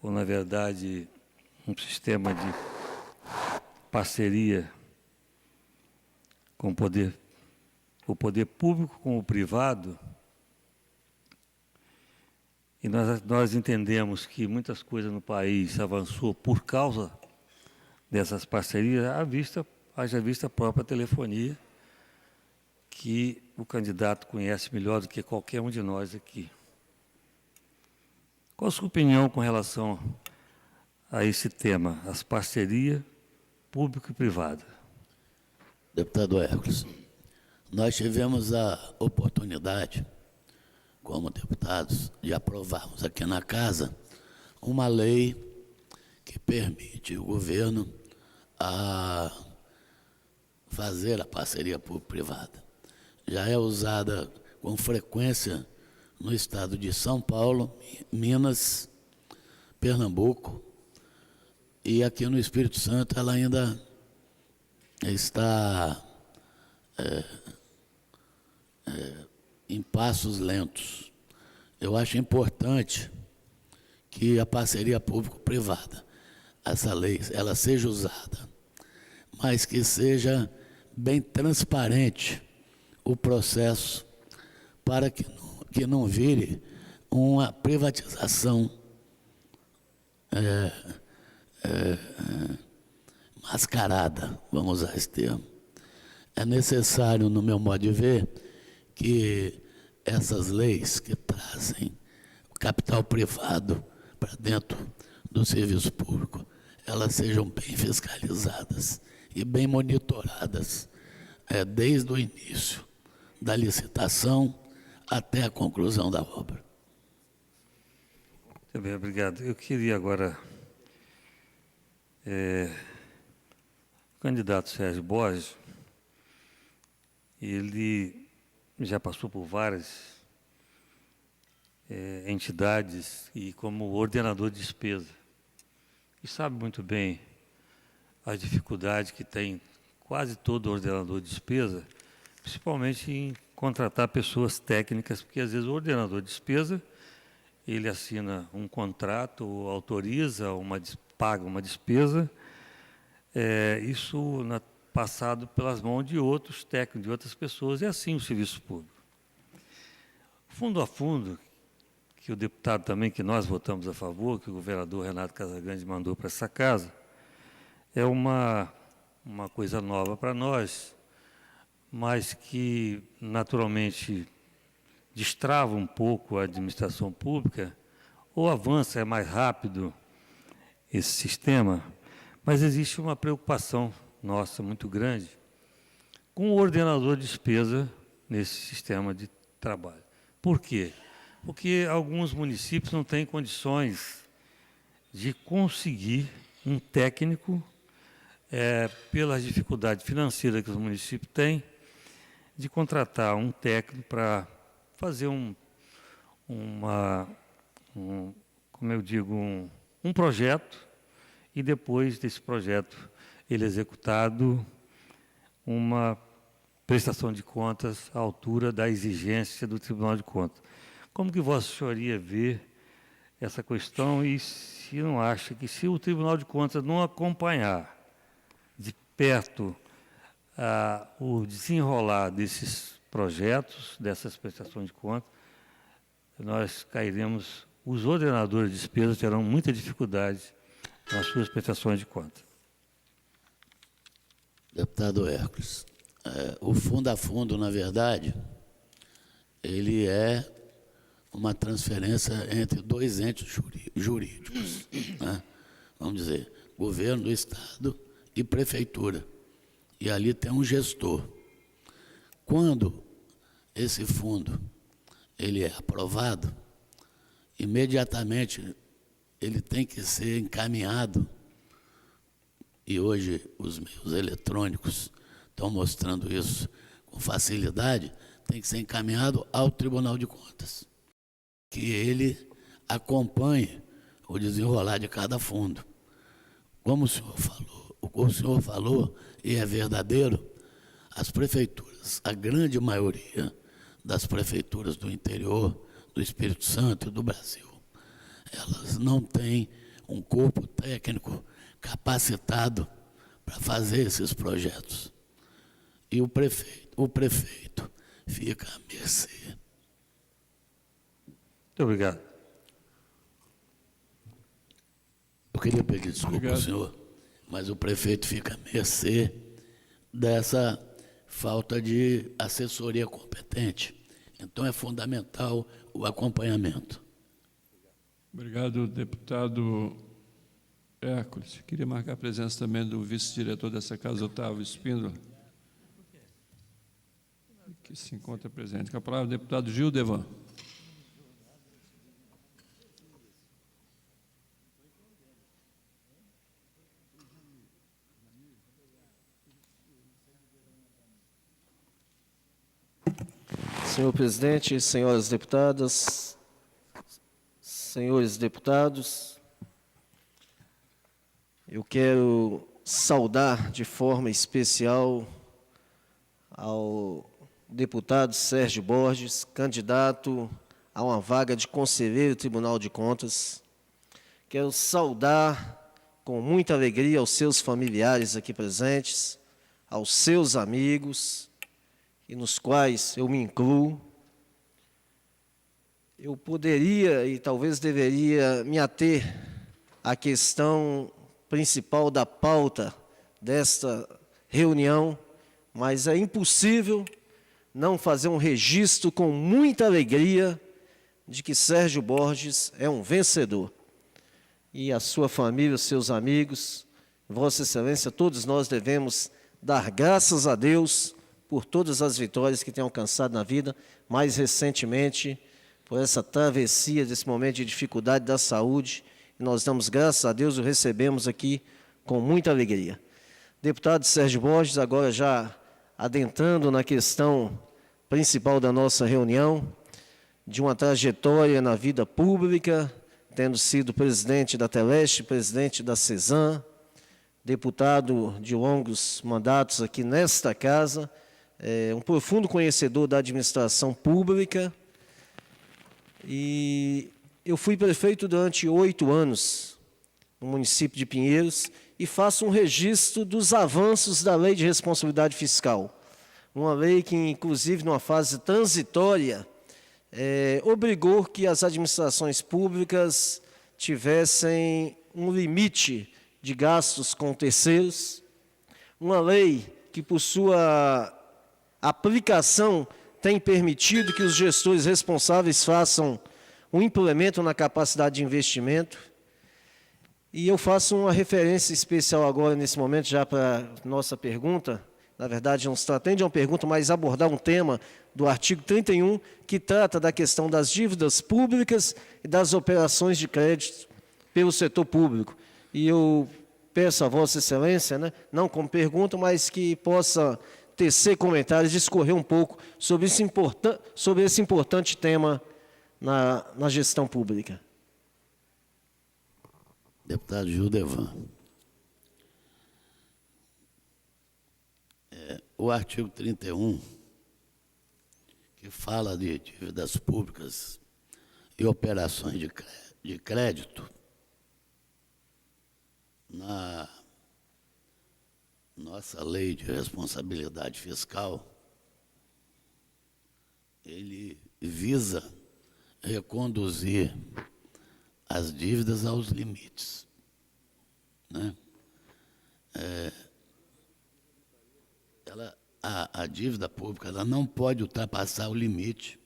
na verdade, um sistema de parceria com o poder público com o privado. E nós entendemos que muitas coisas no país avançou por causa dessas parcerias, haja vista a própria telefonia, que o candidato conhece melhor do que qualquer um de nós aqui. Qual a sua opinião com relação a esse tema, as parcerias público e privada? Deputado Hércules, nós tivemos a oportunidade, como deputados, de aprovarmos aqui na Casa uma lei que permite o governo a fazer a parceria público-privada. Já é usada com frequência no estado de São Paulo, Minas, Pernambuco, e aqui no Espírito Santo ela ainda está em passos lentos. Eu acho importante que a parceria público-privada, essa lei, ela seja usada, mas que seja bem transparente o processo, para que não vire uma privatização mascarada, vamos usar esse termo. É necessário, no meu modo de ver, que essas leis que trazem o capital privado para dentro do serviço público, elas sejam bem fiscalizadas e bem monitoradas, desde o início da licitação até a conclusão da obra. Muito bem, obrigado. Eu queria agora, o candidato Sérgio Borges, ele já passou por várias entidades e como ordenador de despesa, e sabe muito bem a dificuldade que tem quase todo ordenador de despesa, principalmente em contratar pessoas técnicas, porque às vezes o ordenador de despesa, ele assina um contrato, autoriza, paga uma despesa, isso passado pelas mãos de outros técnicos, de outras pessoas, e assim o serviço público. Fundo a fundo, que o deputado também, que nós votamos a favor, que o governador Renato Casagrande mandou para essa casa, é uma coisa nova para nós, mas que naturalmente destrava um pouco a administração pública, ou avança, é mais rápido esse sistema, mas existe uma preocupação nossa muito grande com o ordenador de despesa nesse sistema de trabalho. Por quê? Porque alguns municípios não têm condições de conseguir um técnico, pelas dificuldades financeiras que os municípios têm, de contratar um técnico para fazer um projeto e depois desse projeto ele executado, uma prestação de contas à altura da exigência do Tribunal de Contas. Como que Vossa Senhoria vê essa questão e se não acha que, se o Tribunal de Contas não acompanhar de perto o desenrolar desses projetos, dessas prestações de contas, nós cairemos, os ordenadores de despesas terão muita dificuldade nas suas prestações de contas. Deputado Hércules, o fundo a fundo, na verdade, ele é uma transferência entre dois entes jurídicos, né? Vamos dizer, governo do Estado e prefeitura. E ali tem um gestor. Quando esse fundo ele é aprovado, imediatamente ele tem que ser encaminhado, e hoje os meios eletrônicos estão mostrando isso com facilidade, tem que ser encaminhado ao Tribunal de Contas, que ele acompanhe o desenrolar de cada fundo. Como o senhor falou, e é verdadeiro, as prefeituras, a grande maioria das prefeituras do interior, do Espírito Santo e do Brasil, elas não têm um corpo técnico capacitado para fazer esses projetos. E o prefeito fica à mercê. Muito obrigado. Eu queria pedir desculpa ao senhor, mas o prefeito fica à mercê dessa falta de assessoria competente. Então, é fundamental o acompanhamento. Obrigado, deputado Hércules. Queria marcar a presença também do vice-diretor dessa casa, Otávio Espíndola, que se encontra presente. Com a palavra, o deputado Gildevan. Senhor presidente, senhoras deputadas, senhores deputados, eu quero saudar de forma especial ao deputado Sérgio Borges, candidato a uma vaga de conselheiro do Tribunal de Contas. Quero saudar com muita alegria aos seus familiares aqui presentes, aos seus amigos, e nos quais eu me incluo. Eu poderia e talvez deveria me ater à questão principal da pauta desta reunião, mas é impossível não fazer um registro com muita alegria de que Sérgio Borges é um vencedor. E a sua família, os seus amigos, Vossa Excelência, todos nós devemos dar graças a Deus por todas as vitórias que tem alcançado na vida, mais recentemente, por essa travessia desse momento de dificuldade da saúde. E nós damos graças a Deus e o recebemos aqui com muita alegria. Deputado Sérgio Borges, agora já adentrando na questão principal da nossa reunião, de uma trajetória na vida pública, tendo sido presidente da Teleste, presidente da CESAM, deputado de longos mandatos aqui nesta casa, um profundo conhecedor da administração pública, e eu fui prefeito durante 8 anos no município de Pinheiros e faço um registro dos avanços da Lei de Responsabilidade Fiscal, uma lei que, inclusive, numa fase transitória, obrigou que as administrações públicas tivessem um limite de gastos com terceiros, uma lei que, por sua aplicação, tem permitido que os gestores responsáveis façam um implemento na capacidade de investimento. E eu faço uma referência especial agora, nesse momento, já para a nossa pergunta. Na verdade, não se trata nem de uma pergunta, mas abordar um tema do artigo 31, que trata da questão das dívidas públicas e das operações de crédito pelo setor público. E eu peço a Vossa Excelência, né, não como pergunta, mas que possa tecer comentários, discorrer um pouco sobre esse importante tema na gestão pública. Deputado Gildevan. O artigo 31, que fala de dívidas públicas e operações de crédito, na nossa lei de responsabilidade fiscal, ele visa reconduzir as dívidas aos limites, né? A dívida pública ela não pode ultrapassar o limite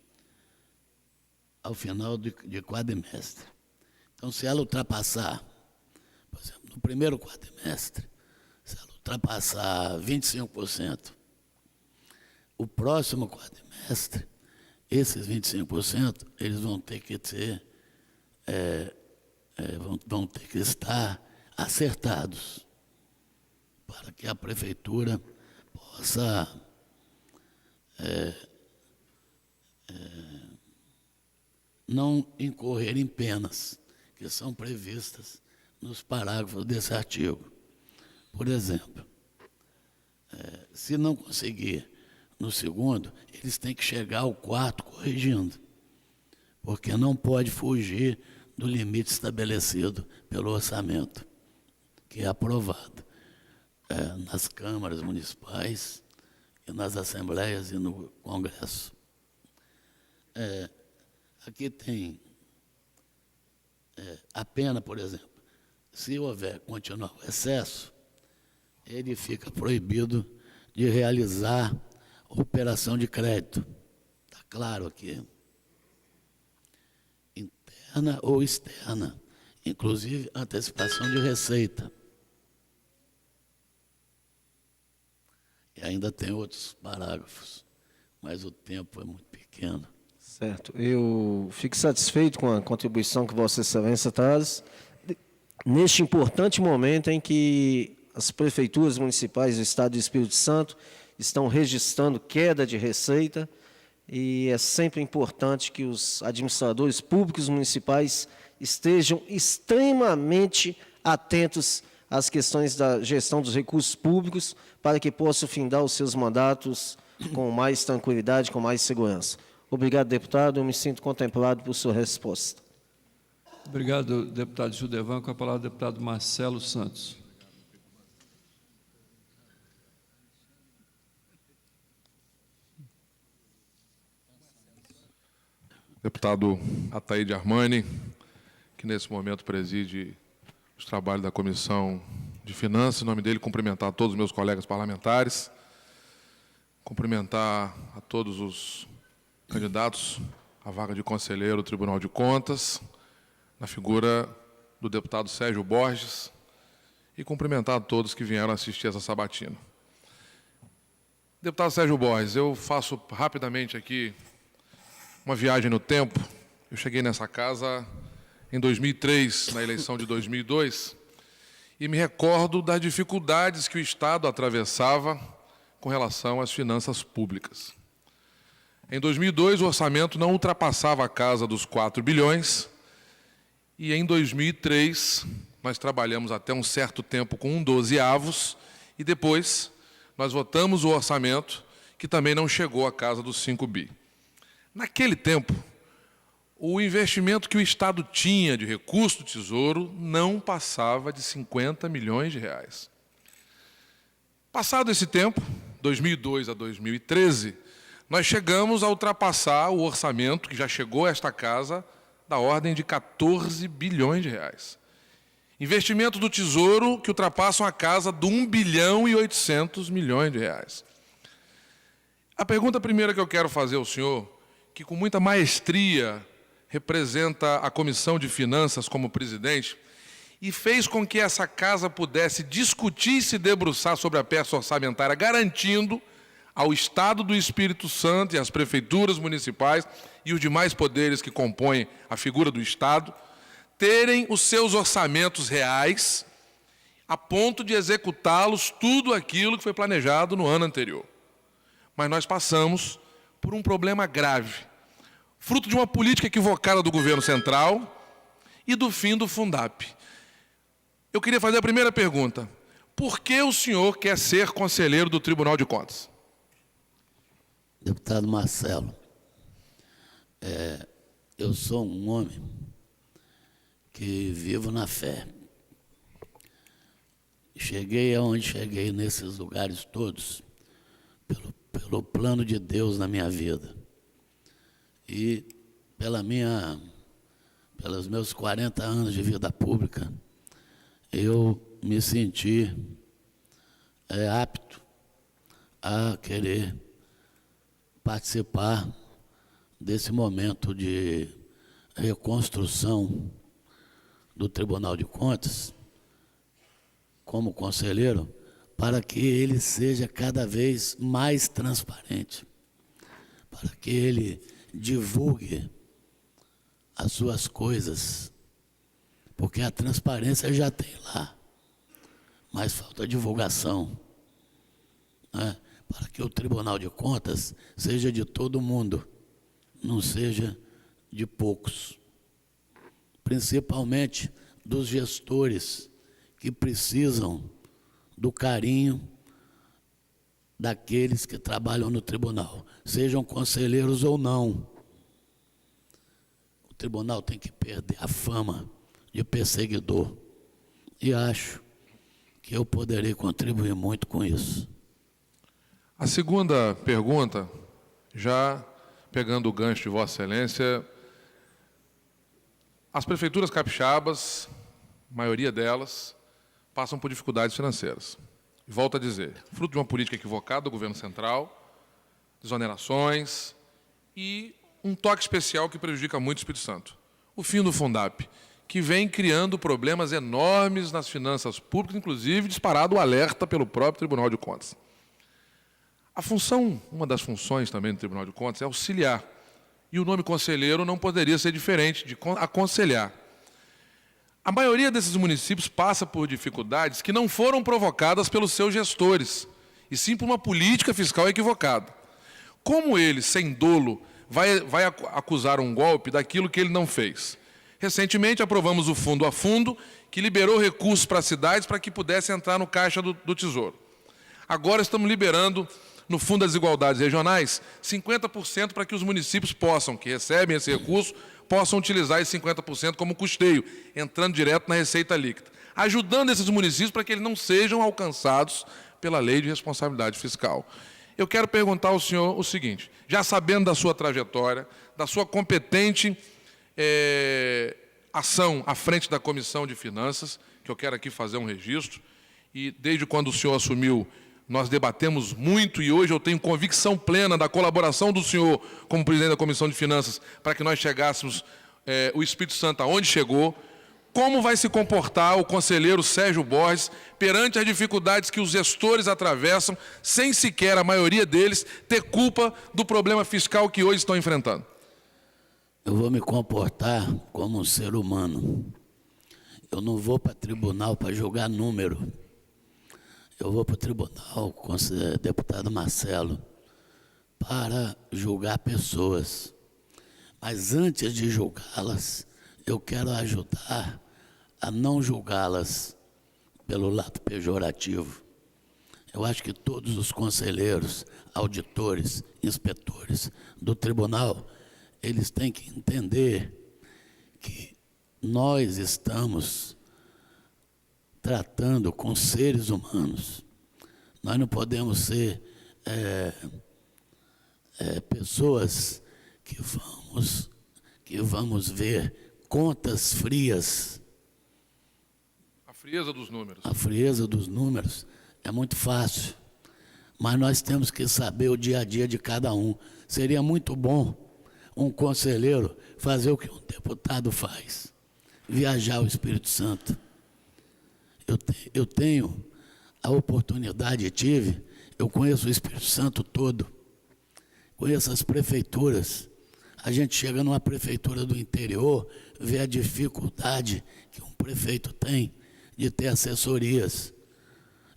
ao final de quadrimestre. Então, se ela ultrapassar, por exemplo, no primeiro quadrimestre, se ela ultrapassar 25%, o próximo quadrimestre, esses 25%, eles vão ter que ser, vão ter que estar acertados para que a prefeitura possa não incorrer em penas que são previstas nos parágrafos desse artigo. Por exemplo, se não conseguir no segundo, eles têm que chegar ao quarto corrigindo, porque não pode fugir do limite estabelecido pelo orçamento, que é aprovado nas câmaras municipais e nas assembleias e no Congresso. Aqui tem a pena, por exemplo, se houver continuar o excesso, ele fica proibido de realizar operação de crédito. Está claro aqui. Interna ou externa, inclusive antecipação de receita. E ainda tem outros parágrafos, mas o tempo é muito pequeno. Certo. Eu fico satisfeito com a contribuição que Vossa Excelência traz, neste importante momento em que as prefeituras municipais do Estado do Espírito Santo estão registrando queda de receita, e é sempre importante que os administradores públicos municipais estejam extremamente atentos às questões da gestão dos recursos públicos, para que possam findar os seus mandatos com mais tranquilidade, com mais segurança. Obrigado, deputado. Eu me sinto contemplado por sua resposta. Obrigado, deputado Gildevan. Com a palavra, o deputado Marcelo Santos. Deputado Ataíde Armani, que nesse momento preside os trabalhos da Comissão de Finanças. Em nome dele, cumprimentar todos os meus colegas parlamentares, cumprimentar a todos os candidatos à vaga de conselheiro do Tribunal de Contas, na figura do deputado Sérgio Borges, e cumprimentar a todos que vieram assistir essa sabatina. Deputado Sérgio Borges, eu faço rapidamente aqui uma viagem no tempo. Eu cheguei nessa casa em 2003, na eleição de 2002, e me recordo das dificuldades que o Estado atravessava com relação às finanças públicas. Em 2002, o orçamento não ultrapassava a casa dos 4 bilhões, e em 2003, nós trabalhamos até um certo tempo com 1/12, e depois nós votamos o orçamento, que também não chegou à casa dos 5 bi. Naquele tempo, o investimento que o Estado tinha de recurso do Tesouro não passava de 50 milhões de reais. Passado esse tempo, 2002 a 2013, nós chegamos a ultrapassar o orçamento, que já chegou a esta casa, da ordem de 14 bilhões de reais. Investimentos do Tesouro que ultrapassam a casa de 1 bilhão e 800 milhões de reais. A pergunta primeira que eu quero fazer ao senhor, que com muita maestria representa a Comissão de Finanças como presidente, e fez com que essa casa pudesse discutir e se debruçar sobre a peça orçamentária, garantindo ao Estado do Espírito Santo e às prefeituras municipais e os demais poderes que compõem a figura do Estado, terem os seus orçamentos reais a ponto de executá-los tudo aquilo que foi planejado no ano anterior. Mas nós passamos por um problema grave, fruto de uma política equivocada do governo central e do fim do Fundap. Eu queria fazer a primeira pergunta. Por que o senhor quer ser conselheiro do Tribunal de Contas? Deputado Marcelo, eu sou um homem que vivo na fé. Cheguei aonde cheguei nesses lugares todos pelo plano de Deus na minha vida. E pelos meus 40 anos de vida pública, eu me senti apto a querer participar desse momento de reconstrução do Tribunal de Contas, como conselheiro, para que ele seja cada vez mais transparente, para que ele divulgue as suas coisas, porque a transparência já tem lá, mas falta divulgação, né? Para que o Tribunal de Contas seja de todo mundo, não seja de poucos, principalmente dos gestores que precisam do carinho daqueles que trabalham no tribunal, sejam conselheiros ou não. O tribunal tem que perder a fama de perseguidor, e acho que eu poderei contribuir muito com isso. A segunda pergunta, já pegando o gancho de Vossa Excelência, as prefeituras capixabas, a maioria delas, passam por dificuldades financeiras. E volto a dizer, fruto de uma política equivocada do governo central, desonerações e um toque especial que prejudica muito o Espírito Santo. O fim do Fundap, que vem criando problemas enormes nas finanças públicas, inclusive disparado o alerta pelo próprio Tribunal de Contas. Uma das funções também do Tribunal de Contas é auxiliar. E o nome conselheiro não poderia ser diferente de aconselhar. A maioria desses municípios passa por dificuldades que não foram provocadas pelos seus gestores, e sim por uma política fiscal equivocada. Como ele, sem dolo, vai acusar um golpe daquilo que ele não fez? Recentemente aprovamos o Fundo a Fundo, que liberou recursos para as cidades para que pudesse entrar no caixa do Tesouro. Agora estamos liberando, no Fundo das Desigualdades Regionais, 50% para que os municípios que recebem esse recurso, possam utilizar esse 50% como custeio, entrando direto na receita líquida, ajudando esses municípios para que eles não sejam alcançados pela Lei de Responsabilidade Fiscal. Eu quero perguntar ao senhor o seguinte, já sabendo da sua trajetória, da sua competente ação à frente da Comissão de Finanças, que eu quero aqui fazer um registro, e desde quando o senhor assumiu, nós debatemos muito, e hoje eu tenho convicção plena da colaboração do senhor como presidente da Comissão de Finanças para que nós chegássemos, o Espírito Santo, aonde chegou. Como vai se comportar o conselheiro Sérgio Borges perante as dificuldades que os gestores atravessam, sem sequer, a maioria deles, ter culpa do problema fiscal que hoje estão enfrentando? Eu vou me comportar como um ser humano. Eu não vou para tribunal para julgar número. Eu vou para o tribunal, com o deputado Marcelo, para julgar pessoas. Mas antes de julgá-las, eu quero ajudar a não julgá-las pelo lado pejorativo. Eu acho que todos os conselheiros, auditores, inspetores do tribunal, eles têm que entender que nós estamos tratando com seres humanos. Nós não podemos ser pessoas que vamos ver contas frias. A frieza dos números. A frieza dos números é muito fácil, mas nós temos que saber o dia a dia de cada um. Seria muito bom um conselheiro fazer o que um deputado faz, viajar ao Espírito Santo. Eu tenho a oportunidade, eu conheço o Espírito Santo todo, conheço as prefeituras. A gente chega numa prefeitura do interior, vê a dificuldade que um prefeito tem de ter assessorias.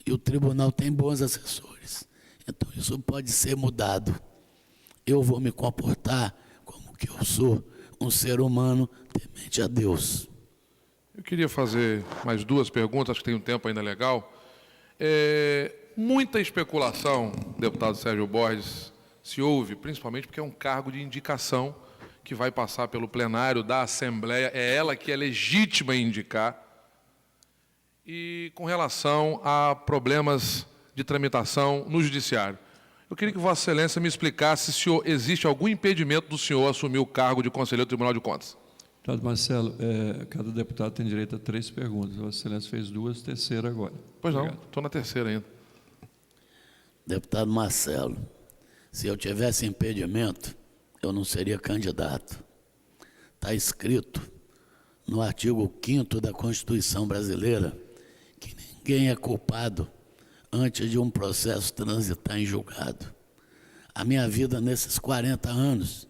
E o tribunal tem bons assessores. Então, isso pode ser mudado. Eu vou me comportar como que eu sou, um ser humano temente a Deus. Eu queria fazer mais duas perguntas, acho que tem um tempo ainda legal. Muita especulação, deputado Sérgio Borges, se ouve, principalmente porque é um cargo de indicação que vai passar pelo plenário da Assembleia, é ela que é legítima em indicar. E com relação a problemas de tramitação no Judiciário. Eu queria que Vossa Excelência me explicasse se existe algum impedimento do senhor assumir o cargo de conselheiro do Tribunal de Contas. Deputado Marcelo, cada deputado tem direito a 3 perguntas. Vossa Excelência fez 2, terceira agora. Pois não, estou na terceira ainda. Deputado Marcelo, se eu tivesse impedimento, eu não seria candidato. Está escrito no artigo 5º da Constituição Brasileira que ninguém é culpado antes de um processo transitar em julgado. A minha vida, nesses 40 anos,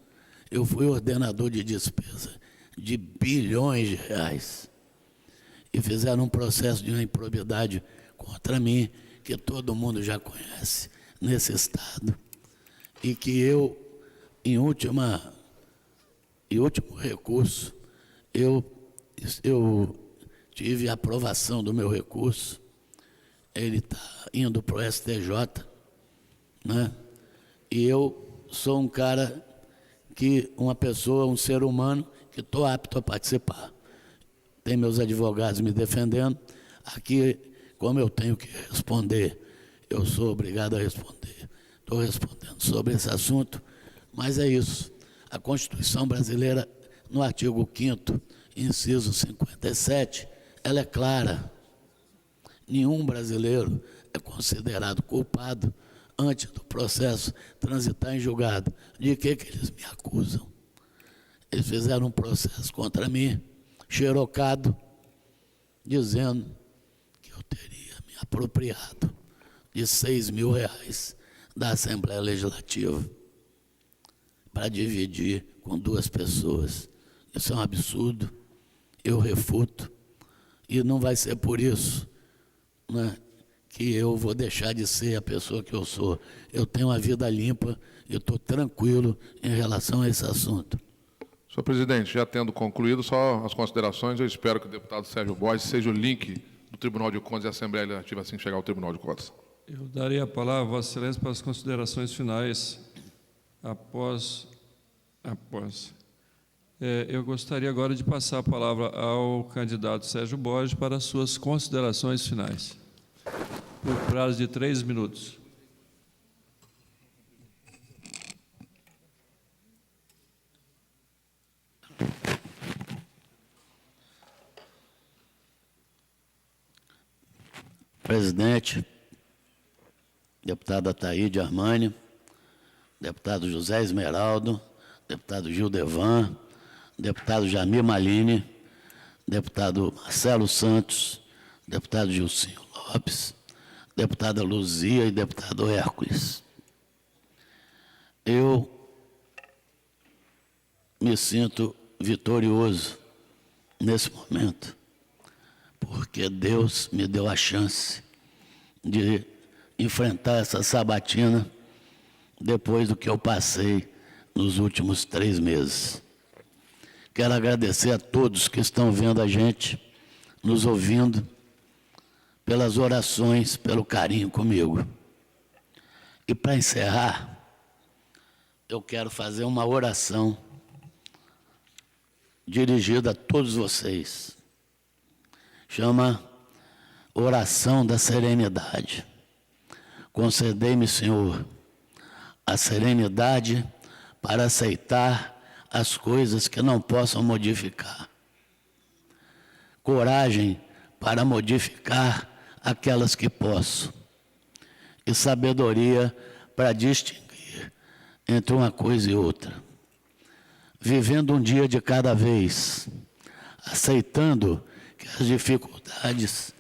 eu fui ordenador de despesa de bilhões de reais. E fizeram um processo de uma improbidade contra mim, que todo mundo já conhece nesse Estado. E que eu, em último recurso, eu tive a aprovação do meu recurso. Ele está indo para o STJ, né? E eu sou um cara uma pessoa, um ser humano, que estou apto a participar. Tem meus advogados me defendendo. Aqui, como eu tenho que responder, eu sou obrigado a responder. Estou respondendo sobre esse assunto, mas é isso. A Constituição brasileira, no artigo 5º, inciso 57, ela é clara. Nenhum brasileiro é considerado culpado antes do processo transitar em julgado. De que eles me acusam? Eles fizeram um processo contra mim, xerocado, dizendo que eu teria me apropriado de R$6.000 da Assembleia Legislativa para dividir com 2 pessoas. Isso é um absurdo, eu refuto, e não vai ser por isso, né, que eu vou deixar de ser a pessoa que eu sou. Eu tenho uma vida limpa e estou tranquilo em relação a esse assunto. Senhor presidente, já tendo concluído, só as considerações, eu espero que o deputado Sérgio Borges seja o link do Tribunal de Contas e a Assembleia Legislativa assim que chegar ao Tribunal de Contas. Eu darei a palavra a Vossa Excelência para as considerações finais após. Eu gostaria agora de passar a palavra ao candidato Sérgio Borges para as suas considerações finais, por prazo de 3 minutos. Presidente, deputado Ataíde Armani, deputado José Esmeraldo, deputado Gildevan, deputado Jamir Malini, deputado Marcelo Santos, deputado Gilcinho Lopes, deputada Luzia e deputado Hércules. Eu me sinto vitorioso nesse momento, porque Deus me deu a chance de enfrentar essa sabatina depois do que eu passei nos últimos 3 meses. Quero agradecer a todos que estão vendo a gente, nos ouvindo, pelas orações, pelo carinho comigo. E para encerrar, eu quero fazer uma oração dirigida a todos vocês. Chama Oração da Serenidade. Concedei-me, Senhor, a serenidade para aceitar as coisas que não possam modificar, coragem para modificar aquelas que posso, e sabedoria para distinguir entre uma coisa e outra, vivendo um dia de cada vez, aceitando que as dificuldades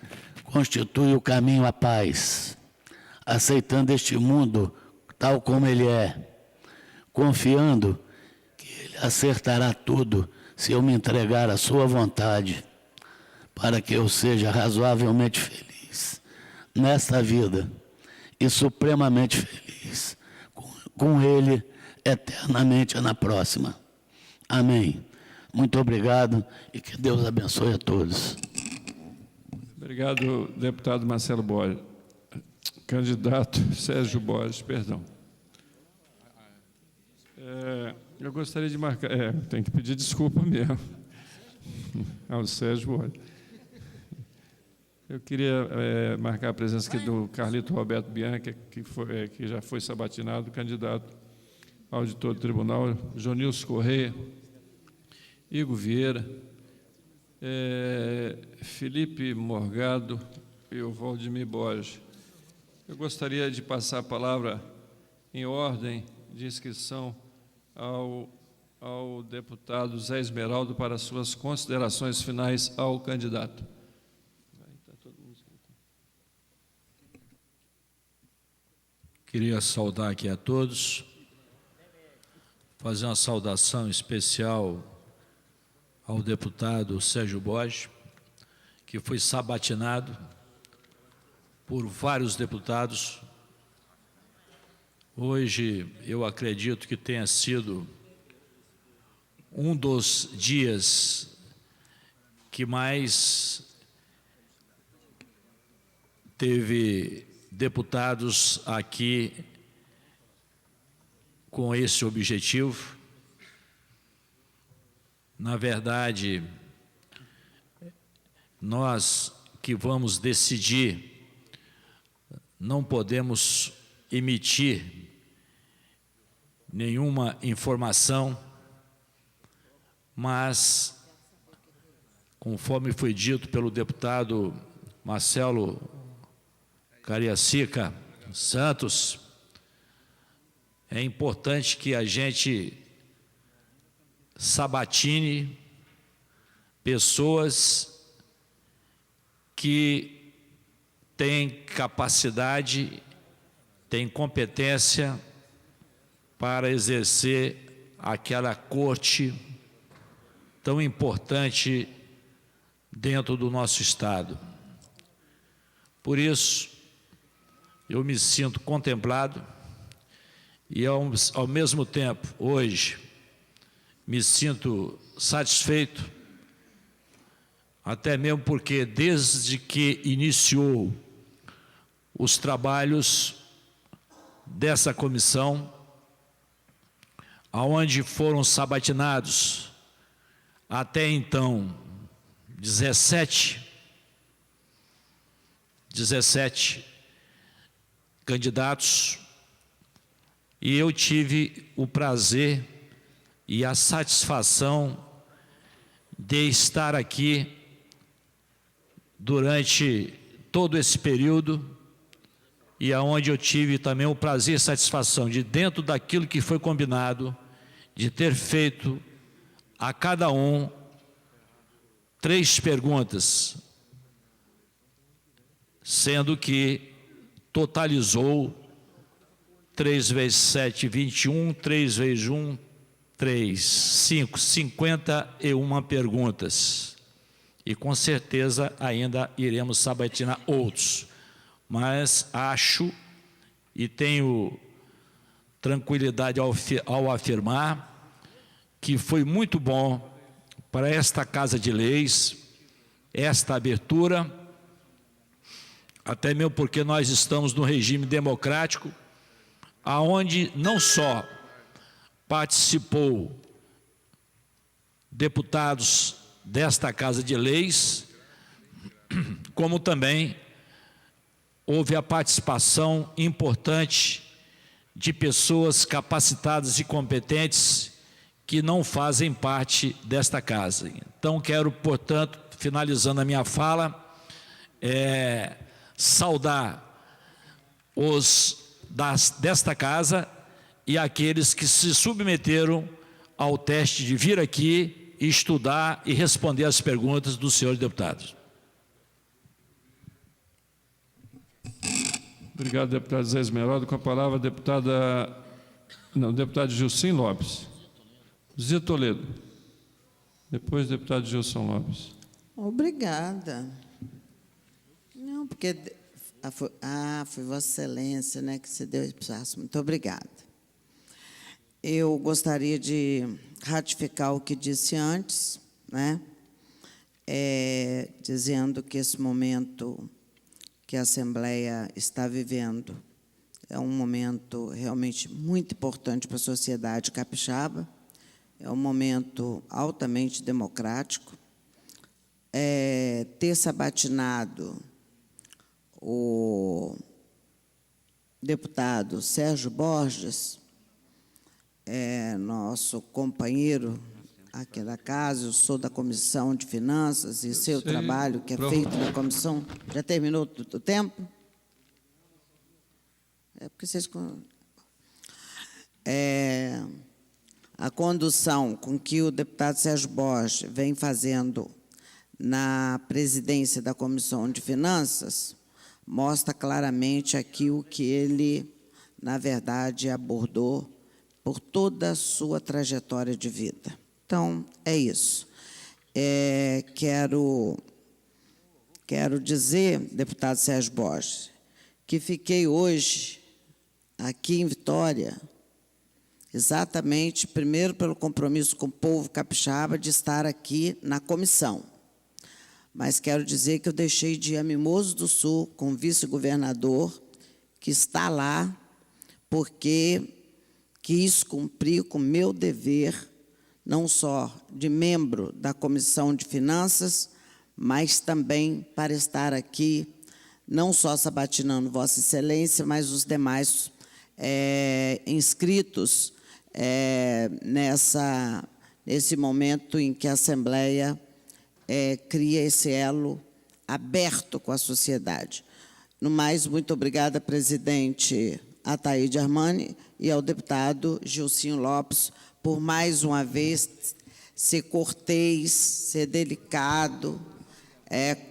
constituem o caminho à paz, aceitando este mundo tal como ele é, confiando que ele acertará tudo se eu me entregar à sua vontade, para que eu seja razoavelmente feliz nesta vida e supremamente feliz com ele eternamente na próxima. Amém. Muito obrigado e que Deus abençoe a todos. Obrigado, deputado Marcelo Borges. Candidato Sérgio Borges, perdão. Eu gostaria de marcar... tem que pedir desculpa mesmo ao Sérgio Borges. Eu queria marcar a presença aqui do Carlito Roberto Bianchi, que já foi sabatinado, candidato ao auditor do tribunal, Jonilson Correia, Igor Vieira, Felipe Morgado e o Valdemir Borges. Eu gostaria de passar a palavra em ordem de inscrição ao deputado Zé Esmeraldo para suas considerações finais ao candidato. Queria saudar aqui a todos, fazer uma saudação especial ao deputado Sérgio Borges, que foi sabatinado por vários deputados. Hoje, eu acredito que tenha sido um dos dias que mais teve deputados aqui com esse objetivo. Na verdade, nós que vamos decidir, não podemos emitir nenhuma informação, mas, conforme foi dito pelo deputado Marcelo Cariacica Santos, é importante que a gente sabatine pessoas que têm capacidade, têm competência para exercer aquela corte tão importante dentro do nosso Estado. Por isso, eu me sinto contemplado e, ao mesmo tempo, hoje, me sinto satisfeito, até mesmo porque, desde que iniciou os trabalhos dessa comissão, aonde foram sabatinados até então 17 candidatos, e eu tive o prazer e a satisfação de estar aqui durante todo esse período, e aonde eu tive também o prazer e satisfação de, dentro daquilo que foi combinado, de ter feito a cada um 3 perguntas, sendo que totalizou 3 vezes 7, 21, 3 vezes 1, 3, 5, 51 perguntas. E com certeza ainda iremos sabatinar outros. Mas acho e tenho tranquilidade ao afirmar que foi muito bom para esta Casa de Leis, esta abertura, até mesmo porque nós estamos no regime democrático, aonde não só participou deputados desta Casa de Leis, como também houve a participação importante de pessoas capacitadas e competentes que não fazem parte desta casa. Então, quero, portanto, finalizando a minha fala, saudar os desta casa e aqueles que se submeteram ao teste de vir aqui, estudar e responder as perguntas dos senhores deputados. Obrigado, deputado Zé Esmeraldo. Com a palavra, deputado Gilcim Lopes. Zia Toledo. Depois, deputado Gilson Lopes. Obrigada. Não, porque... foi Vossa Excelência, né, que se deu esse espaço. Muito obrigada. Eu gostaria de ratificar o que disse antes, né, dizendo que esse momento que a Assembleia está vivendo é um momento realmente muito importante para a sociedade capixaba, é um momento altamente democrático. Ter sabatinado o deputado Sérgio Borges, nosso companheiro aqui da casa, eu sou da Comissão de Finanças, e seu trabalho que é feito na comissão... Já terminou o tempo? É porque vocês... a condução com que o deputado Sérgio Borges vem fazendo na presidência da Comissão de Finanças mostra claramente aqui o que ele, na verdade, abordou por toda a sua trajetória de vida. Então, é isso. Quero dizer, deputado Sérgio Borges, que fiquei hoje aqui em Vitória, exatamente, primeiro, pelo compromisso com o povo capixaba de estar aqui na comissão. Mas quero dizer que eu deixei de ir a Mimoso do Sul com o vice-governador, que está lá, porque quis cumprir com o meu dever, não só de membro da Comissão de Finanças, mas também para estar aqui, não só sabatinando Vossa Excelência, mas os demais inscritos nesse momento em que a Assembleia cria esse elo aberto com a sociedade. No mais, muito obrigada, presidente Ataíde Armani, e ao deputado Gilcim Lopes, por mais uma vez ser cortês, ser delicado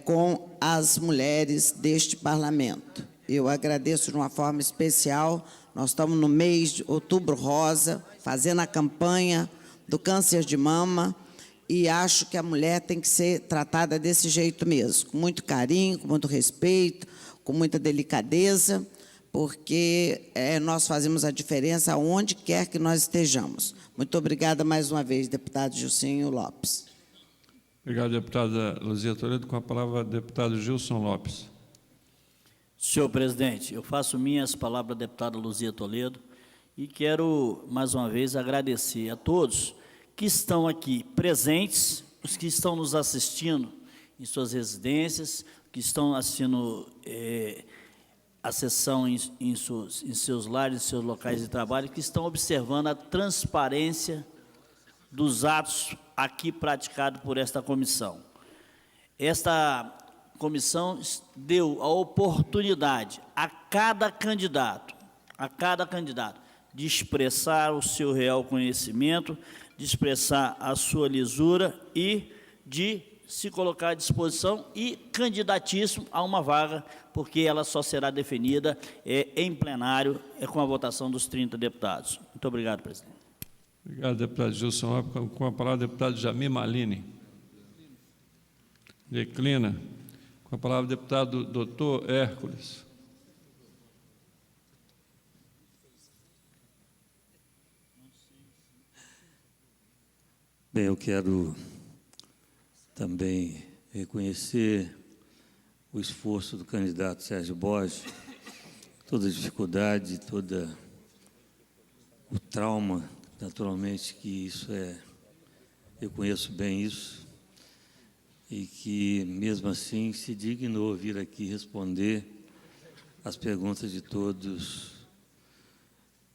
com as mulheres deste parlamento. Eu agradeço de uma forma especial. Nós estamos no mês de Outubro Rosa, fazendo a campanha do câncer de mama, e acho que a mulher tem que ser tratada desse jeito mesmo, com muito carinho, com muito respeito, com muita delicadeza, porque nós fazemos a diferença onde quer que nós estejamos. Muito obrigada mais uma vez, deputado Gilcim Lopes. Obrigado, deputada Luzia Toledo. Com a palavra, deputado Gilson Lopes. Senhor presidente, eu faço minhas palavras da deputada Luzia Toledo e quero, mais uma vez, agradecer a todos que estão aqui presentes, os que estão nos assistindo em suas residências, que estão assistindo a sessão em seus lares, em seus locais de trabalho, que estão observando a transparência dos atos aqui praticados por esta comissão. Esta comissão deu a oportunidade a cada candidato de expressar o seu real conhecimento, de expressar a sua lisura e de se colocar à disposição e candidatíssimo a uma vaga, porque ela só será definida em plenário, com a votação dos 30 deputados. Muito obrigado, presidente. Obrigado, deputado Gilson Lopes. Com a palavra, deputado Jamir Malini. Declina. Com a palavra, deputado doutor Hércules. Bem, eu quero também reconhecer o esforço do candidato Sérgio Borges, toda a dificuldade, todo o trauma, naturalmente, que isso eu conheço bem isso, e que, mesmo assim, se dignou vir aqui responder as perguntas de todos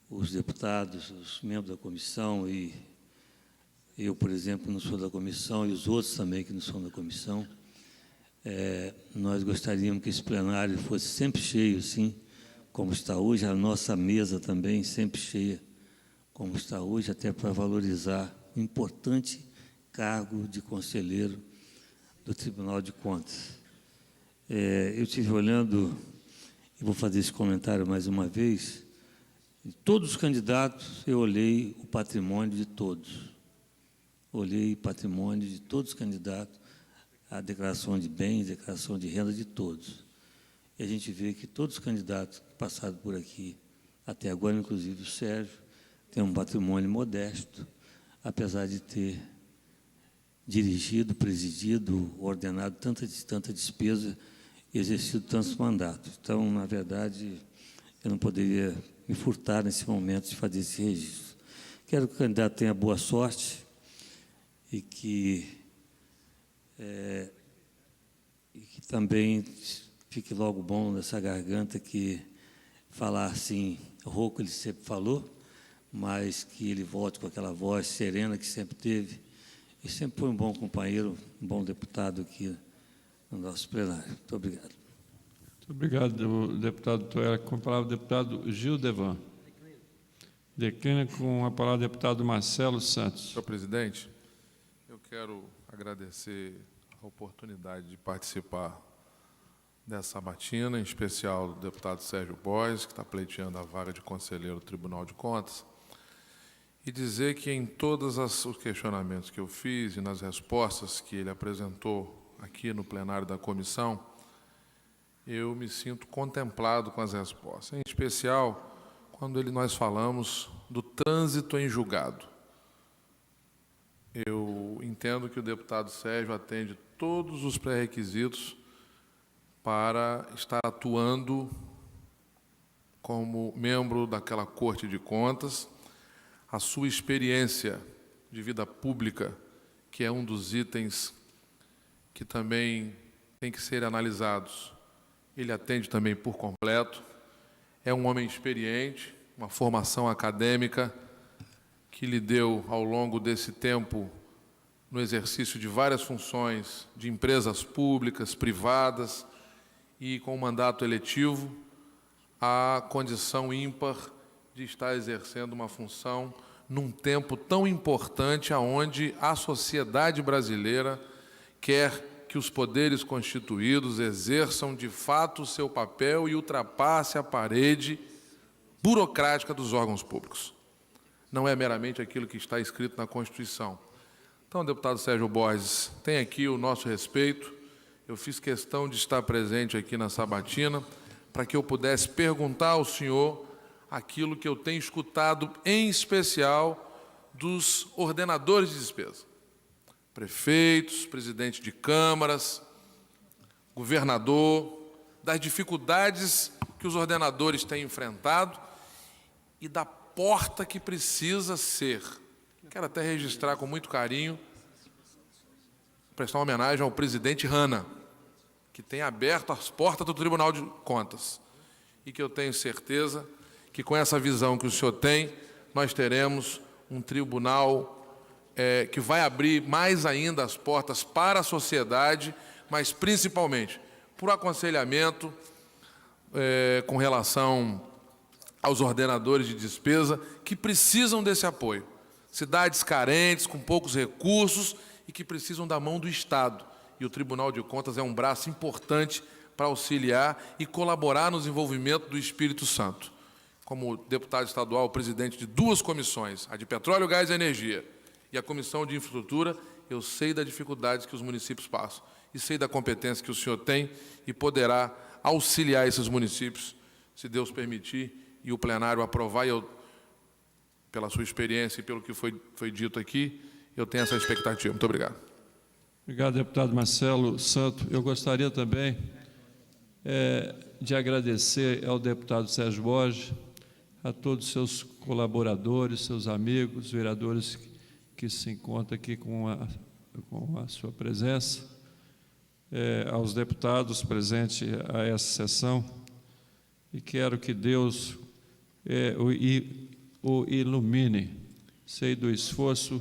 os deputados, os membros da comissão, e eu, por exemplo, não sou da comissão, e os outros também que não são da comissão, nós gostaríamos que esse plenário fosse sempre cheio, assim, como está hoje, a nossa mesa também sempre cheia, como está hoje, até para valorizar o importante cargo de conselheiro do Tribunal de Contas. Eu estive olhando, e vou fazer esse comentário mais uma vez, de todos os candidatos, eu olhei o patrimônio de todos. Olhei o patrimônio de todos os candidatos, a declaração de bens, declaração de renda de todos. E a gente vê que todos os candidatos que passaram por aqui, até agora, inclusive o Sérgio, tem um patrimônio modesto, apesar de ter dirigido, presidido, ordenado tanta despesa e exercido tantos mandatos. Então, na verdade, eu não poderia me furtar nesse momento de fazer esse registro. Quero que o candidato tenha boa sorte e que também fique logo bom nessa garganta, que falar assim, rouco ele sempre falou, mas que ele volte com aquela voz serena que sempre teve, e sempre foi um bom companheiro, um bom deputado aqui no nosso plenário. Muito obrigado. Muito obrigado, deputado Toera. Com a palavra, o deputado Gil Devan. Declina com a palavra o deputado Marcelo Santos. Senhor presidente, eu quero agradecer a oportunidade de participar dessa sabatina, em especial do deputado Sérgio Borges, que está pleiteando a vaga de conselheiro do Tribunal de Contas, e dizer que em todos os questionamentos que eu fiz e nas respostas que ele apresentou aqui no plenário da comissão, eu me sinto contemplado com as respostas, em especial quando nós falamos do trânsito em julgado. Eu entendo que o deputado Sérgio atende todos os pré-requisitos para estar atuando como membro daquela Corte de Contas. A sua experiência de vida pública, que é um dos itens que também tem que ser analisados, ele atende também por completo. É um homem experiente, uma formação acadêmica que lhe deu, ao longo desse tempo, no exercício de várias funções de empresas públicas, privadas e com mandato eletivo, a condição ímpar de estar exercendo uma função num tempo tão importante aonde a sociedade brasileira quer que os poderes constituídos exerçam de fato o seu papel e ultrapasse a parede burocrática dos órgãos públicos. Não é meramente aquilo que está escrito na Constituição. Então, deputado Sérgio Borges, tem aqui o nosso respeito. Eu fiz questão de estar presente aqui na sabatina para que eu pudesse perguntar ao senhor aquilo que eu tenho escutado, em especial dos ordenadores de despesa. Prefeitos, presidente de câmaras, governador, das dificuldades que os ordenadores têm enfrentado e da porta que precisa ser. Quero até registrar com muito carinho, prestar uma homenagem ao presidente Hanna, que tem aberto as portas do Tribunal de Contas e que eu tenho certeza que com essa visão que o senhor tem, nós teremos um tribunal que vai abrir mais ainda as portas para a sociedade, mas principalmente por aconselhamento com relação aos ordenadores de despesa que precisam desse apoio. Cidades carentes, com poucos recursos e que precisam da mão do Estado. E o Tribunal de Contas é um braço importante para auxiliar e colaborar no desenvolvimento do Espírito Santo. Como deputado estadual, presidente de duas comissões, a de Petróleo, Gás e Energia e a Comissão de Infraestrutura, eu sei das dificuldades que os municípios passam e sei da competência que o senhor tem e poderá auxiliar esses municípios, se Deus permitir, e o plenário aprovar. E eu, pela sua experiência e pelo que foi dito aqui, eu tenho essa expectativa. Muito obrigado. Obrigado, deputado Marcelo Santos. Eu gostaria também de agradecer ao deputado Sérgio Borges, a todos os seus colaboradores, seus amigos, vereadores que se encontram aqui com a sua presença, aos deputados presentes a essa sessão, e quero que Deus, o ilumine. Sei do esforço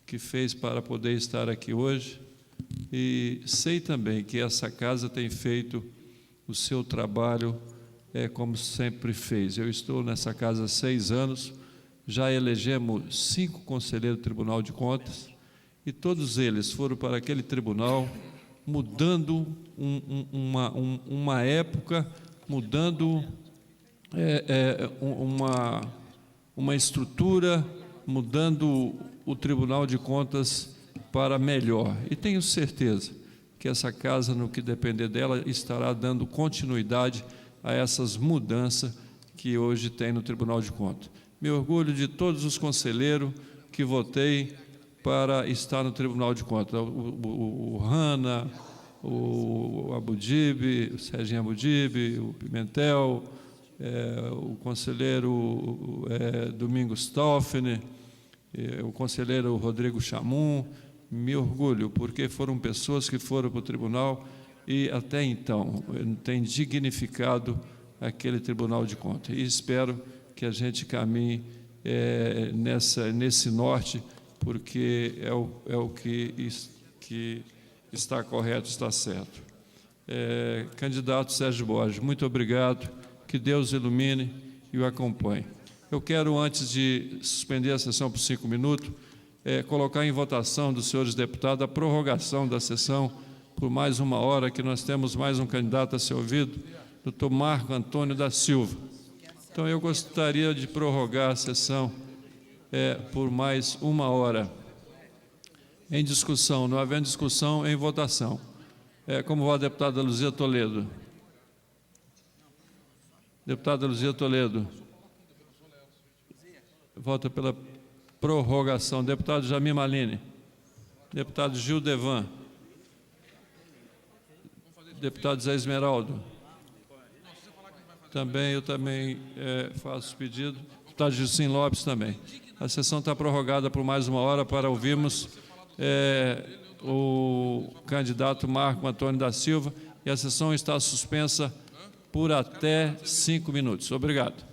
que fez para poder estar aqui hoje e sei também que essa casa tem feito o seu trabalho como sempre fez. Eu estou nessa casa há 6 anos, já elegemos 5 conselheiros do Tribunal de Contas e todos eles foram para aquele tribunal mudando uma época, mudando uma estrutura, mudando o Tribunal de Contas para melhor. E tenho certeza que essa casa, no que depender dela, estará dando continuidade a essas mudanças que hoje tem no Tribunal de Contas. Me orgulho de todos os conselheiros que votei para estar no Tribunal de Contas. O Hanna, o Abudibe, o Serginho Abudibe, o Pimentel, o conselheiro Domingos Toffner, o conselheiro Rodrigo Chamum. Me orgulho, porque foram pessoas que foram para o tribunal e, até então, têm dignificado aquele Tribunal de Contas. E espero que a gente caminhe nesse norte, porque é o que está correto, está certo. Candidato Sérgio Borges, muito obrigado, que Deus ilumine e o acompanhe. Eu quero, antes de suspender a sessão por 5 minutos, colocar em votação dos senhores deputados a prorrogação da sessão por mais 1 hora, que nós temos mais um candidato a ser ouvido, doutor Marco Antônio da Silva. Então, eu gostaria de prorrogar a sessão por mais 1 hora. Em discussão, não havendo discussão, em votação. Como vota a deputada Luzia Toledo? Deputada Luzia Toledo. Vota pela prorrogação. Deputado Jamir Malini. Deputado Gil Devan. Deputado Zé Esmeraldo. Eu também faço pedido. Deputado Gilcim Lopes também. A sessão está prorrogada por mais 1 hora para ouvirmos o candidato Marco Antônio da Silva, e a sessão está suspensa por até 5 minutos. Obrigado.